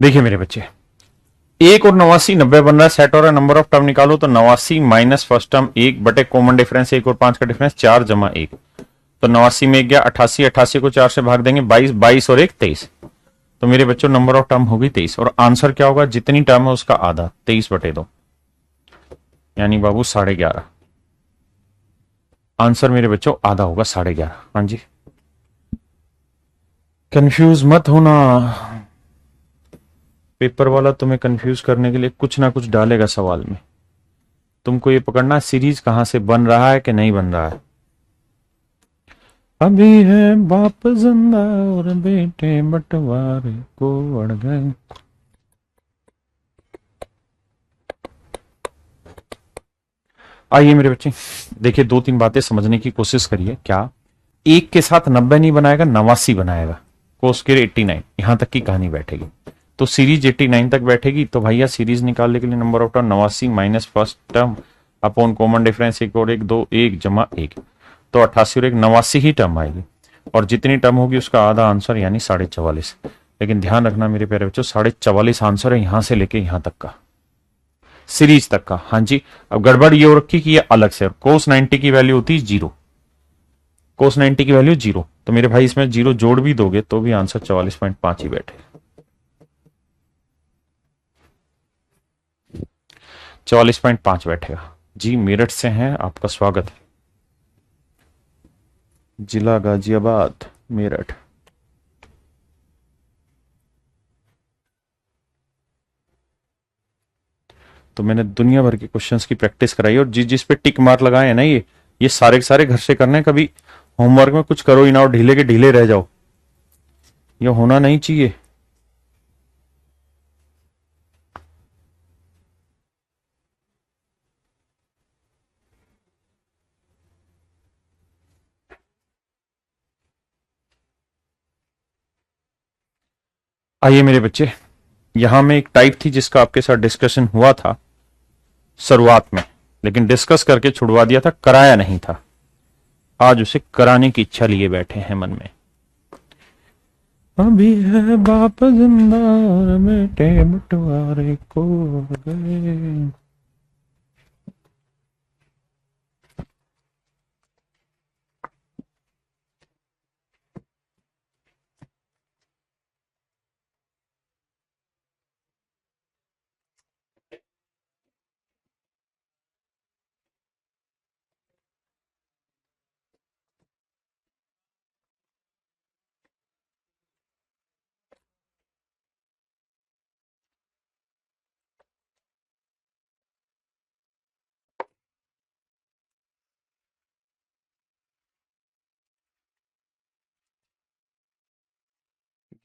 देखिए मेरे बच्चे, 1 और 89 90 बन रहा है, सेट हो रहा है, नंबर ऑफ टर्म निकालो तो 89 माइनस फर्स्ट टर्म 1 बटे कॉमन डिफरेंस 1 और 5 का डिफरेंस 4 जमा 1, तो 89 में 1 गया 88, 88 को 4 से भाग देंगे 22, 22 और 1 23। तो मेरे बच्चों नंबर ऑफ टर्म होगी 23, और आंसर क्या होगा? जितनी टर्म है उसका आधा, 23/2, यानी बाबू 11.5। आंसर मेरे बच्चों आधा होगा 11.5। हाँ जी, कंफ्यूज मत होना, पेपर वाला तुम्हें कंफ्यूज करने के लिए कुछ ना कुछ डालेगा सवाल में। तुमको ये पकड़ना सीरीज कहां से बन रहा है कि नहीं बन रहा है। अभी है बाप जिंदा और बेटे बंटवारे को अड़ गए। आइए मेरे बच्चे, देखिए 2 3 बातें समझने की कोशिश करिए। क्या एक के साथ 90 नहीं बनाएगा, 89 बनाएगा, कोस के 89, यहां तक की कहानी बैठेगी। तो सीरीज 89 तक बैठेगी, तो भैया सीरीज निकालने के लिए number of term 89 minus first term upon common difference 1 और 1 2 1 जमा 1, तो 88 और 1 89 ही टर्म आएगी, और जितनी टर्म होगी उसका आधा आंसर यानी 44.5। लेकिन ध्यान रखना मेरे प्यारे बच्चों, 44.5 आंसर है यहां से लेके यहां तक का, सीरीज तक का। हाँ जी, अब गड़बड़ ये हो रखी कि ये अलग से, कोस 90 की वैल्यू होती है 0, कोस 90 की वैल्यू 0, तो मेरे भाई इसमें 0 जोड़ भी दोगे तो भी आंसर 44.5 ही बैठे, 44.5 बैठेगा। जी मेरठ से हैं, आपका स्वागत है, जिला गाजियाबाद मेरठ। तो मैंने दुनिया भर के क्वेश्चंस की प्रैक्टिस कराई, और जिस जिस पे टिक मार्क लगाए हैं ना, ये सारे के सारे घर से करने हैं। कभी होमवर्क में कुछ करो ही ना और ढीले के ढीले रह जाओ, ये होना नहीं चाहिए। आइए मेरे बच्चे, यहां में एक टाइप थी जिसका आपके साथ डिस्कशन हुआ था शुरुआत में, लेकिन डिस्कस करके छुड़वा दिया था, कराया नहीं था। आज उसे कराने की इच्छा लिए बैठे हैं मन में। अभी है बाप जिंदा और बेटे बंटवारे को गए।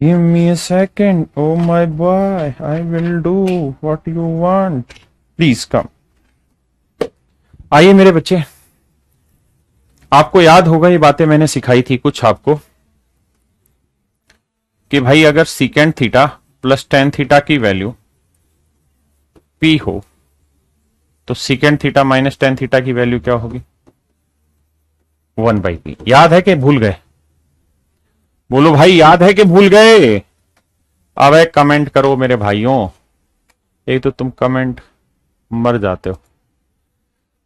Give me a second, oh my boy, I will do what you want. Please come. आइए मेरे बच्चे, आपको याद होगा ये बातें मैंने सिखाई थी कुछ आपको, कि भाई अगर secant theta plus tan theta की वैल्यू पी हो तो secant theta minus tan theta की वैल्यू क्या होगी? 1/p। याद है कि भूल गए? बोलो भाई, याद है कि भूल गए? अब एक कमेंट करो मेरे भाइयों, एक तो तुम कमेंट मर जाते हो।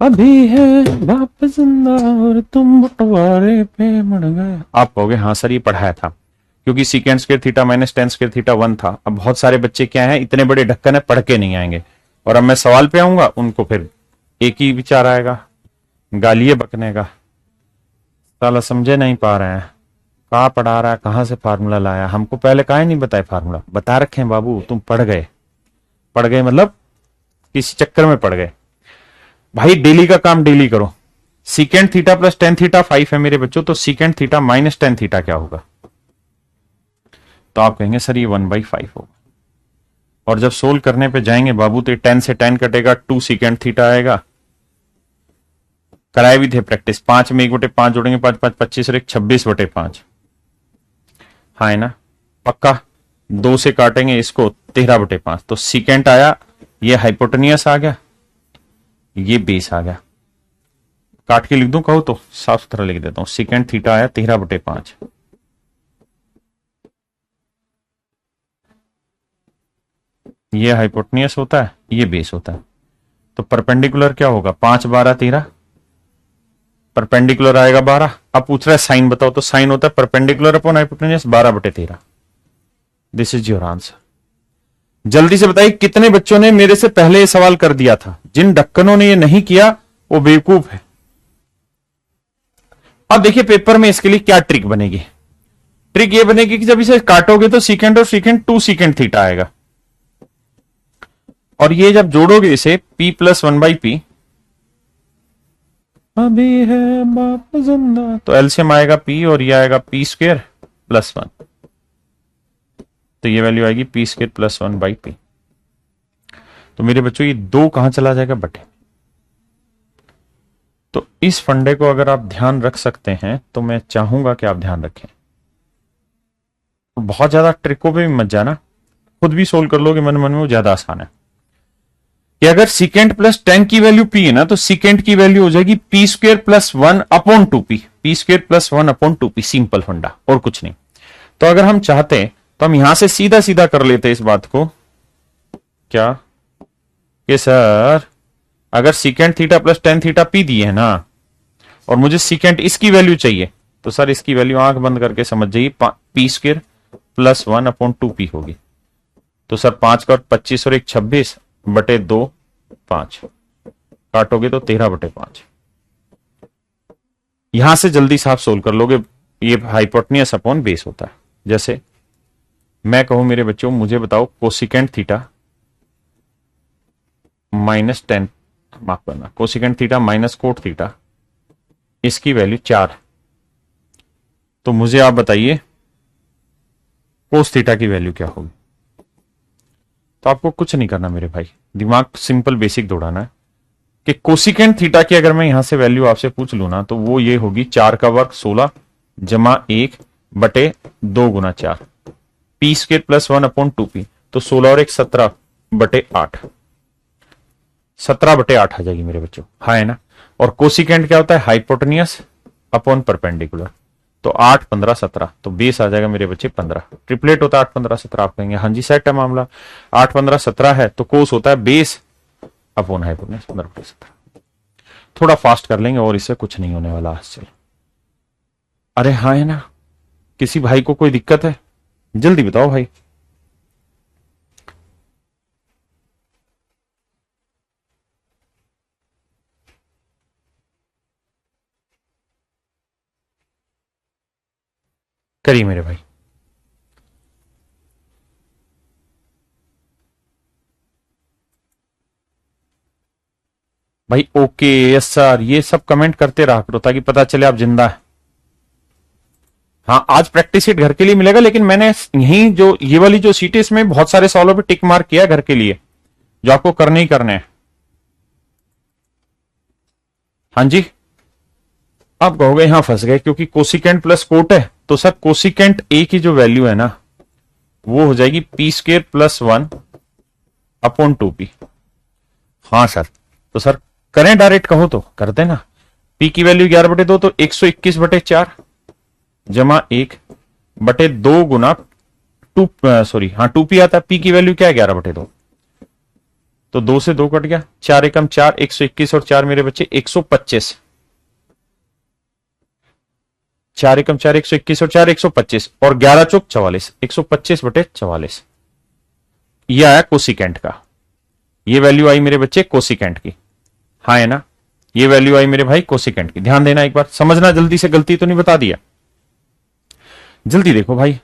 अभी है बाप जिंदा और तुम बंटवारे पे मर गए। आप कहोगे हाँ सर ये पढ़ाया था, क्योंकि secant square theta minus ten square theta 1 था। अब बहुत सारे बच्चे क्या हैं, इतने बड़े ढक्कन है, पढ़ के नहीं आएंगे, और अब मैं सवाल पे आऊंगा उनको फिर एक ही विचार आएगा, गालिए बकने का। साला समझे नहीं पा रहे हैं, कहाँ पढ़ा रहा है, कहाँ से फार्मूला लाया, हमको पहले काहे नहीं बताए? फार्मूला बता रखे हैं बाबू, तुम पढ़ गए। पढ़ गए मतलब किसी चक्कर में पढ़ गए। भाई डेली का काम डेली करो। Secant theta plus tan theta 5 है मेरे बच्चों, तो secant theta minus tan theta क्या होगा? तो आप कहेंगे सर ये 1/5 होगा। और जब सोल्व करने पे जाएंगे बाबू तो 10 से 10 कटेगा, 2 सीकेंड थीटा आएगा। कराए भी थे प्रैक्टिस, 5 में 1/5 जोड़ेंगे, 5 5 25 और 1 26/5। हाँ है ना पक्का? 2 से काटेंगे इसको 13/5, तो सीकेंट आया, ये हाइपोटेनियस आ गया, ये बेस आ गया। काट के लिख दूं कहो तो? साफ सुथरा लिख देता हूं, सीकेंट थीटा आया 13/5, ये हाइपोटेनियस होता है, ये बेस होता है। तो परपेंडिकुलर क्या होगा? 5 12 13, परपेंडिकुलर आएगा 12। अब पूछ रहा है साइन बताओ, तो साइन होता है perpendicular upon hypotenuse 12/13। This is your answer. जल्दी से बताइए कितने बच्चों ने मेरे से पहले ये सवाल कर दिया था? जिन ढक्कनों ने ये नहीं किया वो बेवकूफ है। अब देखिए पेपर में इसके लिए क्या ट्रिक बनेगी। ट्रिक ये बनेगी कि जब इसे काटोगे तो सीकेंड और सीकेंड 2 सीकेंड थीटा आएगा, और ये जब जोड़ोगे इसे p प्लस 1/p, अभी है बाप जिंदा, तो एलसीएम आएगा p और ये आएगा p स्क्वायर प्लस 1, तो ये वैल्यू आएगी p स्क्वायर प्लस 1/p। तो मेरे बच्चों ये 2 कहां चला जाएगा? बटे। तो इस फंडे को अगर आप ध्यान रख सकते हैं तो मैं चाहूंगा कि आप ध्यान रखें। तो बहुत ज्यादा ट्रिकों पे भी मत जाना, खुद भी सोल्व कर लोगे मन मन में, वो ज्यादा आसान है। कि अगर सीकेंड प्लस 10 की वैल्यू p है ना, तो सीकेंड की वैल्यू हो जाएगी p square plus 1/2p, p square plus 1/2p। Simple फंडा और कुछ नहीं। तो अगर हम चाहते तो हम यहां से सीधा सीधा कर लेते इस बात को, क्या कि सर अगर secant theta plus tan theta p दिए है ना, और मुझे सीकेंड इसकी वैल्यू चाहिए, तो सर इसकी वैल्यू आंख बंद करके समझ जाइए p स्क्वायर प्लस 1/2p होगी। तो सर 5 का 25 और 1 26/2 5, काटोगे तो 13/5। यहां से जल्दी साफ सोल्व कर लोगे। ये हाइपोटेनियस अपॉन बेस होता है। जैसे मैं कहूं मेरे बच्चों मुझे बताओ कोसिकेंड थीटा माइनस 10, माफ करना, cosecant theta minus cot theta, इसकी वैल्यू 4, तो मुझे आप बताइए कोस थीटा की वैल्यू क्या होगी? तो आपको कुछ नहीं करना मेरे भाई, दिमाग सिंपल बेसिक दौड़ाना है कि कोसिकेंड थीटा की अगर मैं यहां से वैल्यू आपसे पूछ लू ना, तो वो ये होगी 4 का वर्ग 16 जमा 1/2 गुना 4। पी स्क्वायर प्लस 1/2p, तो 16 और 1 17/8, 17/8 आ जाएगी मेरे बच्चों, हाँ है ना। और कोसिकेंट क्या होता है, हाइपोटेनियस अपॉन परपेंडिकुलर, तो 8 15 17, तो बेस आ जाएगा मेरे बच्चे 15, ट्रिपलेट होता है 8 15 17, आप कहेंगे हाँ जी सेट है मामला, 8 15 17 है तो कोस होता है बेस अपॉन हाइपोटेनियस 15/17। थोड़ा फास्ट कर लेंगे और इससे कुछ नहीं होने वाला आज से। अरे हाँ है ना, किसी भाई को कोई दिक्कत है, जल्दी बताओ भाई। करिए मेरे भाई। भाई ओके यस सर, ये सब कमेंट करते रहा करो ताकि पता चले आप जिंदा है। हाँ आज प्रैक्टिस शीट घर के लिए मिलेगा, लेकिन मैंने यही जो ये वाली जो सीट है इसमें बहुत सारे सवालों पे टिक मार्क किया है घर के लिए, जो आपको करने ही करने हैं। हाँ जी, आप कहोगे यहां फंस गए क्योंकि कोसिकेंट प्लस कोट है, तो सर कोसिकेंट ए की जो वैल्यू है ना वो हो जाएगी पी स्क्र प्लस 1/2p। हाँ सर, तो सर करें डायरेक्ट, कहो तो करते ना। पी की वैल्यू 11/2 तो 121/4 जमा 1/2 गुना 2, सॉरी हाँ 2p आता है, पी की वैल्यू क्या है 11/2, तो 2 से 2 कट गया, 4 एकम 4, 121 और 4 मेरे बच्चे 125, 4 एकम 4 121 और 4 125 और 11 चौक 44, 125/44, यह आया कोसिकेंट का। ये वैल्यू आई मेरे बच्चे कोसिकेंट की, हाँ है ना, ये वैल्यू आई मेरे भाई कोसिकेंट की। ध्यान देना, एक बार समझना जल्दी से, गलती तो नहीं बता दिया, जल्दी देखो भाई।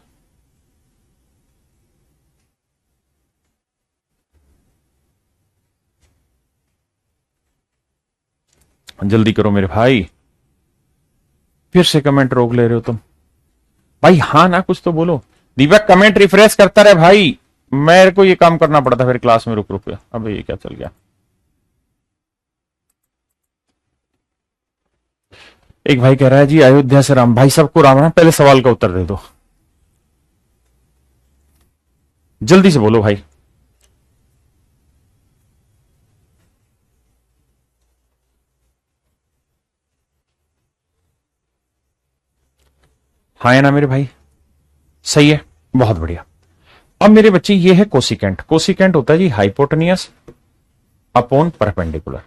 जल्दी करो मेरे भाई, फिर से कमेंट रोक ले रहे हो तुम भाई, हाँ ना कुछ तो बोलो। दीपक कमेंट रिफ्रेश करता रहे भाई, मेरे को ये काम करना पड़ता फिर क्लास में रुक रुक के, अब ये क्या चल गया। एक भाई कह रहा है जी अयोध्या से राम, भाई सबको राम राम, पहले सवाल का उत्तर दे दो, जल्दी से बोलो भाई। हाँ है ना मेरे भाई, सही है, बहुत बढ़िया। अब मेरे बच्चे ये है कोसिकेंट, कोसिकेंट होता है जी हाइपोटेनियस अपॉन परपेंडिकुलर,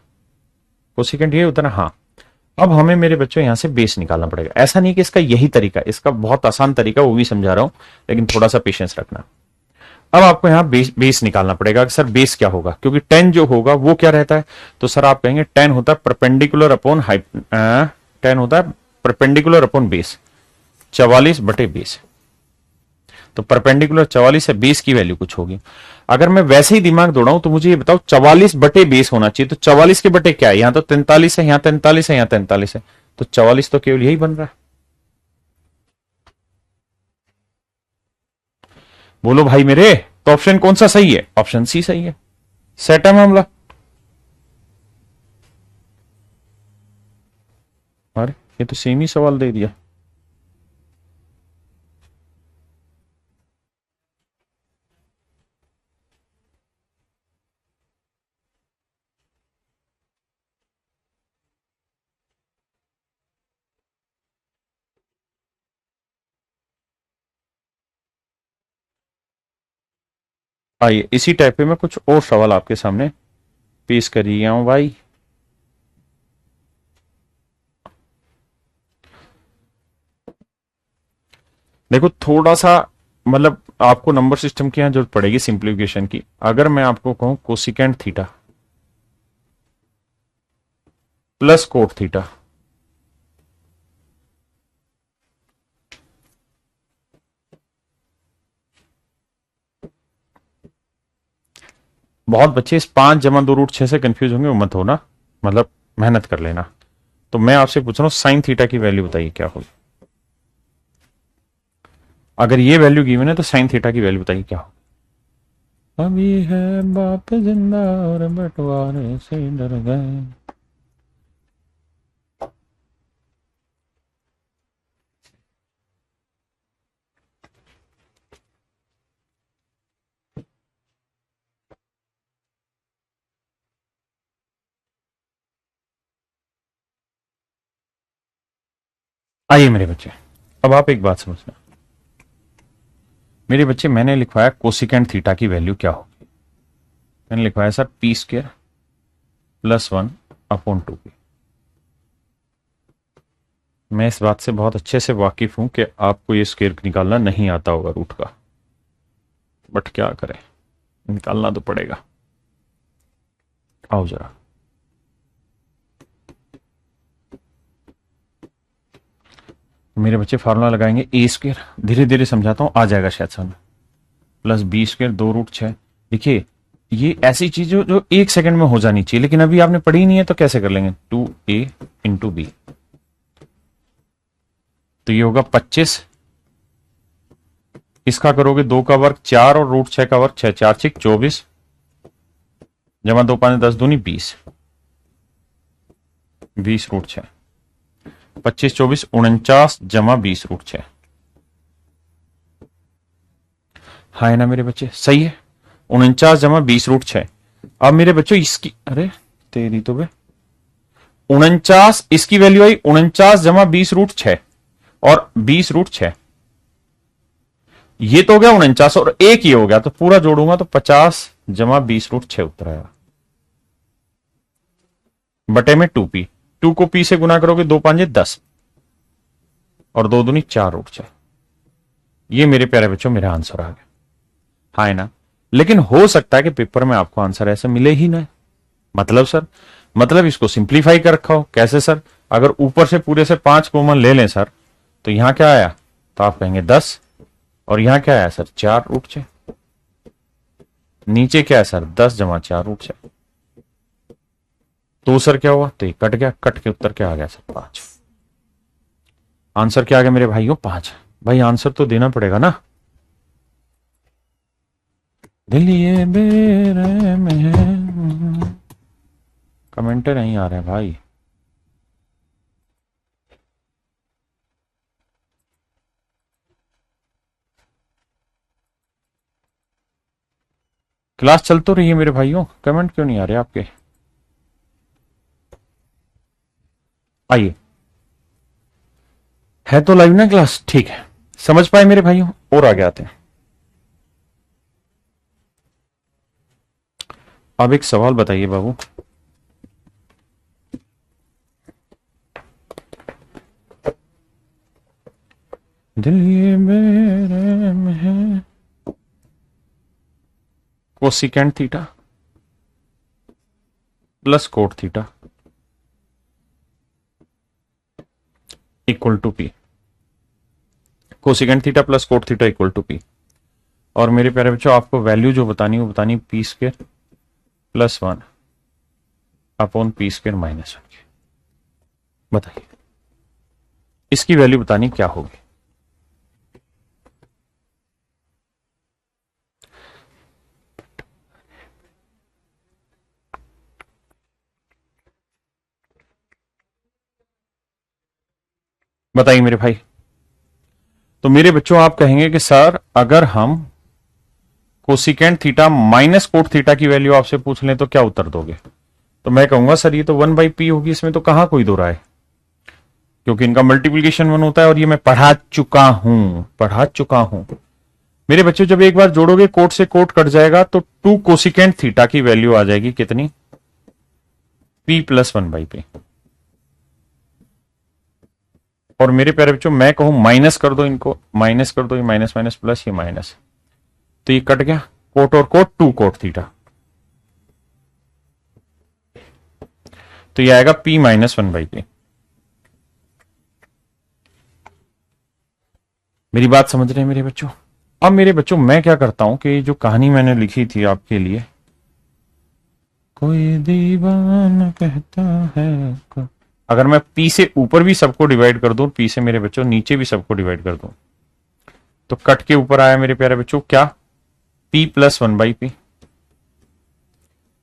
कोसिकेंट ये होता है ना, हाँ। अब हमें मेरे बच्चों यहां से बेस निकालना पड़ेगा, ऐसा नहीं कि इसका यही तरीका, इसका बहुत आसान तरीका वो भी समझा रहा हूं, लेकिन थोड़ा सा पेशेंस रखना। अब आपको यहां बेस निकालना पड़ेगा कि सर बेस क्या होगा, क्योंकि टेन जो होगा वो क्या रहता है, तो सर आप कहेंगे टेन होता है परपेंडिकुलर अपॉन टेन होता है परपेंडिकुलर अपॉन बेस, 44/बेस, तो परपेंडिकुलर 44 है, बेस की वैल्यू कुछ होगी। अगर मैं वैसे ही दिमाग दौड़ाऊं तो मुझे ये बताओ 44/बेस होना चाहिए, तो 44 के बटे क्या है, यहां तो 43 है, यहां 43 है, यहां 43 है, तो 44 तो केवल यही बन रहा है। बोलो भाई मेरे, तो ऑप्शन कौन सा सही है, ऑप्शन सी सही है, सेट है मामला। अरे ये तो सेम ही सवाल दे दिया। आइए इसी टाइप पे मैं कुछ और सवाल आपके सामने पेश कर रहा हूं भाई। देखो थोड़ा सा, मतलब आपको नंबर सिस्टम की यहां जरूरत पड़ेगी सिंप्लीफिकेशन की। अगर मैं आपको कहूं cosecant theta plus cot theta, बहुत बच्चे इस 5 जमा 2 रूट 6 से कंफ्यूज होंगे, मत होना, मतलब मेहनत कर लेना। तो मैं आपसे पूछ रहा हूं साइन थीटा की वैल्यू बताइए क्या होगी, अगर ये वैल्यू गिवन है तो साइन थीटा की वैल्यू बताइए क्या होगी। अभी है बाप जिंदा और बंटवारे से डर गए। आइए मेरे बच्चे, अब आप एक बात समझना मेरे बच्चे, मैंने लिखवाया कोसिकेंट थीटा की वैल्यू क्या होगी। मैंने लिखवाया sir P square plus 1 upon 2p। मैं इस बात से बहुत अच्छे से वाकिफ हूं कि आपको ये स्क्वायर निकालना नहीं आता होगा रूट का, बट क्या करें, निकालना तो पड़ेगा। आओ जरा, मेरे बच्चे फार्मूला लगाएंगे ए स्क्वायर, धीरे धीरे समझाता हूं, आ जाएगा शायद समझ, प्लस बी स्क्वायर 2√6। देखिए ये ऐसी चीज जो 1 सेकंड में हो जानी चाहिए, लेकिन अभी आपने पढ़ी नहीं है तो कैसे कर लेंगे, 2a इंटू बी, तो ये होगा 25, इसका करोगे 2 का वर्ग 4 और √6 का वर्ग 6, 4 6 24 जमा 2 5 10 दूनी 20, 20√6, 25 24 49 जमा 20√6। हाँ है ना मेरे बच्चे, सही है, 49 जमा 20√6। अब मेरे बच्चों इसकी, अरे तेरी तो बे, 49 इसकी वैल्यू आई 49 जमा 20√6 और 20√6, ये तो हो गया 49 और एक ये हो गया, तो पूरा जोड़ूंगा तो 50 जमा 20√6 उत्तर आएगा, बटे में 2p, 2 को p से गुना करोगे 2 5 10 और 2 दूनी 4√6। ये मेरे प्यारे बच्चों मेरा आंसर आ गया, हाँ है ना। लेकिन हो सकता है कि पेपर में आपको आंसर ऐसे मिले ही ना, मतलब सर, मतलब इसको सिंप्लीफाई कर रखा हो, कैसे सर, अगर ऊपर से पूरे से 5 कॉमन ले लें सर, तो यहां क्या आया, तो आप कहेंगे 10, और यहां क्या आया सर 4√6, नीचे क्या है सर 10 जमा 4√6, तो सर क्या हुआ, तो ये कट गया, कट के उत्तर क्या आ गया सर 5। आंसर क्या आ गया मेरे भाइयों 5। भाई आंसर तो देना पड़ेगा ना, दिल ये बेरे में, कमेंट नहीं आ रहे हैं भाई। क्लास चल तो रही है मेरे भाइयों, कमेंट क्यों नहीं आ रहे आपके। आइए, है तो लाइव ना क्लास, ठीक है, समझ पाए मेरे भाइयों, और आगे आते हैं। अब एक सवाल बताइए बाबू, दिल ये मेरे में है, cosecant theta plus cot theta equal to P, cosecant theta plus cot theta equal to P. और मेरे प्यारे बच्चों आपको वैल्यू जो बतानी है वो बतानी P square plus 1 upon P square minus 1। बताइए इसकी वैल्यू बतानी क्या होगी। बताइए मेरे भाई। तो मेरे बच्चों आप कहेंगे कि सर अगर हम cosecant theta minus cot theta की वैल्यू आपसे पूछ लें तो क्या उत्तर दोगे। तो मैं कहूंगा सर ये तो 1/p होगी, इसमें तो कहां कोई दो राय, क्योंकि इनका मल्टीप्लीकेशन 1 होता है और ये मैं पढ़ा चुका हूं। मेरे बच्चों जब एक बार जोड़ोगे कोट से कोट कट जाएगा तो 2 कोसिकेंट थीटा की वैल्यू आ जाएगी कितनी, p प्लस 1/p। और मेरे प्यारे बच्चों मैं कहूं माइनस कर दो, इनको माइनस कर दो, ये माइनस माइनस प्लस, ये माइनस, तो ये कट गया, कोट और कोट 2 कोट थीटा, तो ये आएगा p माइनस 1/p। मेरी बात समझ रहे हैं मेरे बच्चों। अब मेरे बच्चों मैं क्या करता हूं कि जो कहानी मैंने लिखी थी आपके लिए, कोई दीवाना कहता है, अगर मैं p से ऊपर भी सबको डिवाइड कर दूं, p से मेरे बच्चों नीचे भी सबको डिवाइड कर दूं, तो कट के ऊपर आया मेरे प्यारे बच्चों क्या, p प्लस 1/p,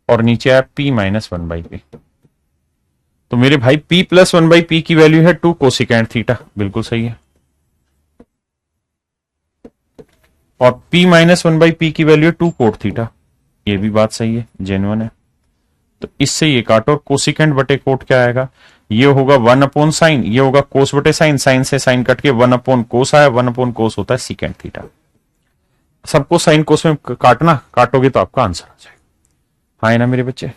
और नीचे आया p माइनस 1/p। तो मेरे भाई p प्लस 1/p की वैल्यू है 2 कोसिकेंट थीटा, बिल्कुल सही है, और p माइनस 1/p की वैल्यू है 2 कोट थीटा, ये भी बात सही है, जेन्युइन है। तो इससे ये काटो और कोसिकेंट बटे कोट क्या आएगा, ये होगा 1/sin, ये होगा कोस बटे साइन, साइन से साइन कट के 1/cos आया, 1/cos होता है सीकेंट थीटा। सबको साइन कोस में काटना, काटोगे तो आपका आंसर आ जाएगा। हाँ है ना मेरे बच्चे?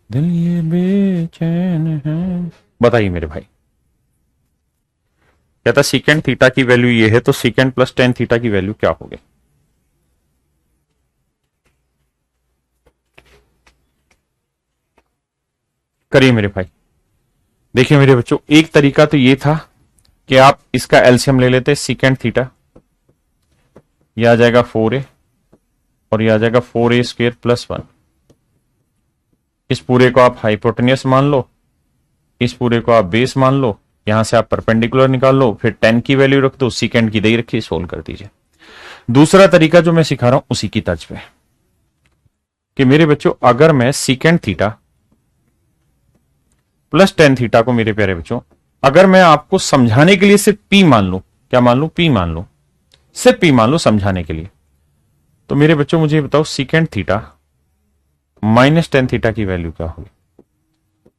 दिल ये बेचैन है, बताइए मेरे भाई। कहता सीकेंट थीटा की वैल्यू ये है, तो सीकेंट प्लस टेन थीटा की वैल्यू क्या होगी? करिए मेरे भाई। देखिए मेरे बच्चों, एक तरीका तो ये था कि आप इसका एलसीएम ले लेते, सीकेंट थीटा, यह आ जाएगा 4a और यह आ जाएगा 4a² + 1। इस पूरे को आप हाइपोटेनियस मान लो, इस पूरे को आप बेस मान लो, यहां से आप परपेंडिकुलर निकाल लो, फिर 10 की वैल्यू रख दो, सीकेंट की दे रखी, सोल्व कर दीजिए। दूसरा तरीका जो मैं सिखा रहा हूं उसी की तर्ज पे, कि मेरे बच्चों अगर मैं secant theta plus tan theta को, मेरे प्यारे बच्चों, अगर मैं आपको समझाने के लिए सिर्फ पी मान लू, क्या मान लू? पी मान लू, सिर्फ पी मान लो समझाने के लिए, तो मेरे बच्चों मुझे बताओ secant theta minus tan theta की वैल्यू क्या होगी?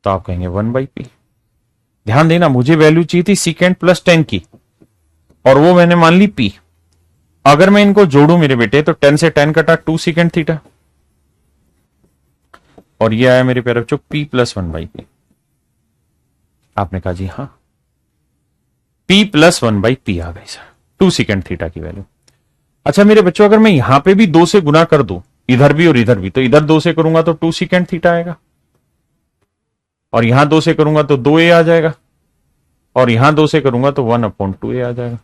तो आप कहेंगे 1/p। ध्यान देना, मुझे वैल्यू चाहिए थी सीकेंट प्लस टेन की, और वो मैंने मान ली p। अगर मैं इनको जोड़ू मेरे बेटे, तो 10 से 10 कटा 2 सीकेंट थीटा, और ये आया मेरे प्यारे बच्चों p + 1/p। आपने कहा जी हाँ, p + 1/p आ गई सर, 2 सीकेंट थीटा की वैल्यू। अच्छा मेरे बच्चों, अगर मैं यहां पे भी 2 से गुना कर दूं, इधर भी और इधर भी, तो इधर 2 से करूंगा तो 2 सीकेंट थीटा आएगा, और यहां 2 से करूंगा तो 2a आ जाएगा, और यहां 2 से करूंगा तो 1/2a आ जाएगा।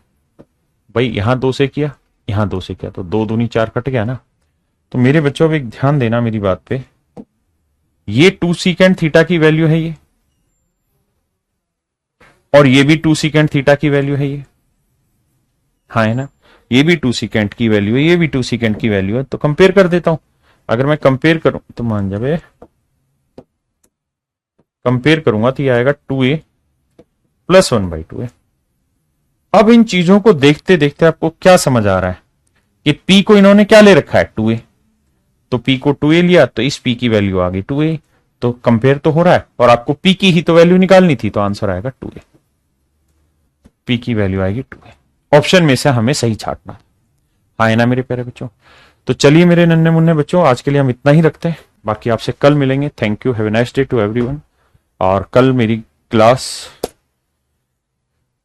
भाई यहां 2 से किया, यहां 2 से किया, तो 2 दूनी 4 कट गया ना। तो मेरे बच्चों अब एक ध्यान देना मेरी बात पे, ये 2 सीकेंट थीटा की वैल्यू है ये, और ये भी 2 सीकेंट थीटा की वैल्यू है ये, हाँ है ना? ये भी 2 सीकेंट की वैल्यू है, ये भी 2 सीकेंट की वैल्यू है। तो कंपेयर कर देता हूं। अगर मैं कंपेयर करूं तो मान जाए, कंपेयर करूंगा तो ये आएगा 2a + 1/2a। अब इन चीजों को देखते देखते आपको क्या समझ आ रहा है कि p को इन्होंने क्या ले रखा है? 2a। तो p को 2a लिया, तो इस p की वैल्यू आ गई 2a। तो कंपेयर तो हो रहा है, और आपको p की ही तो वैल्यू निकालनी थी, तो आंसर आएगा 2a। p की वैल्यू आएगी 2a। ऑप्शन में से हमें सही छांटना। हाँ है ना मेरे प्यारे बच्चों? तो चलिए मेरे नन्हे मुन्ने बच्चों, आज के लिए हम इतना ही रखते हैं, बाकी आपसे कल मिलेंगे। Thank you, have a nice day to everyone. और कल मेरी क्लास,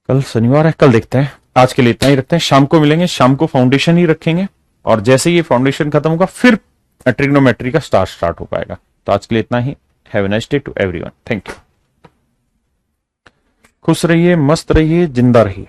कल शनिवार है, कल देखते हैं। आज के लिए इतना ही रखते हैं, शाम को मिलेंगे, शाम को फाउंडेशन ही रखेंगे, और जैसे ये फाउंडेशन खत्म होगा फिर ट्रिग्नोमेट्री का स्टार्ट हो पाएगा। तो आज के लिए इतना ही, have a nice day to everyone, thank you. खुश रहिए, मस्त रहिए, जिंदा रहिए।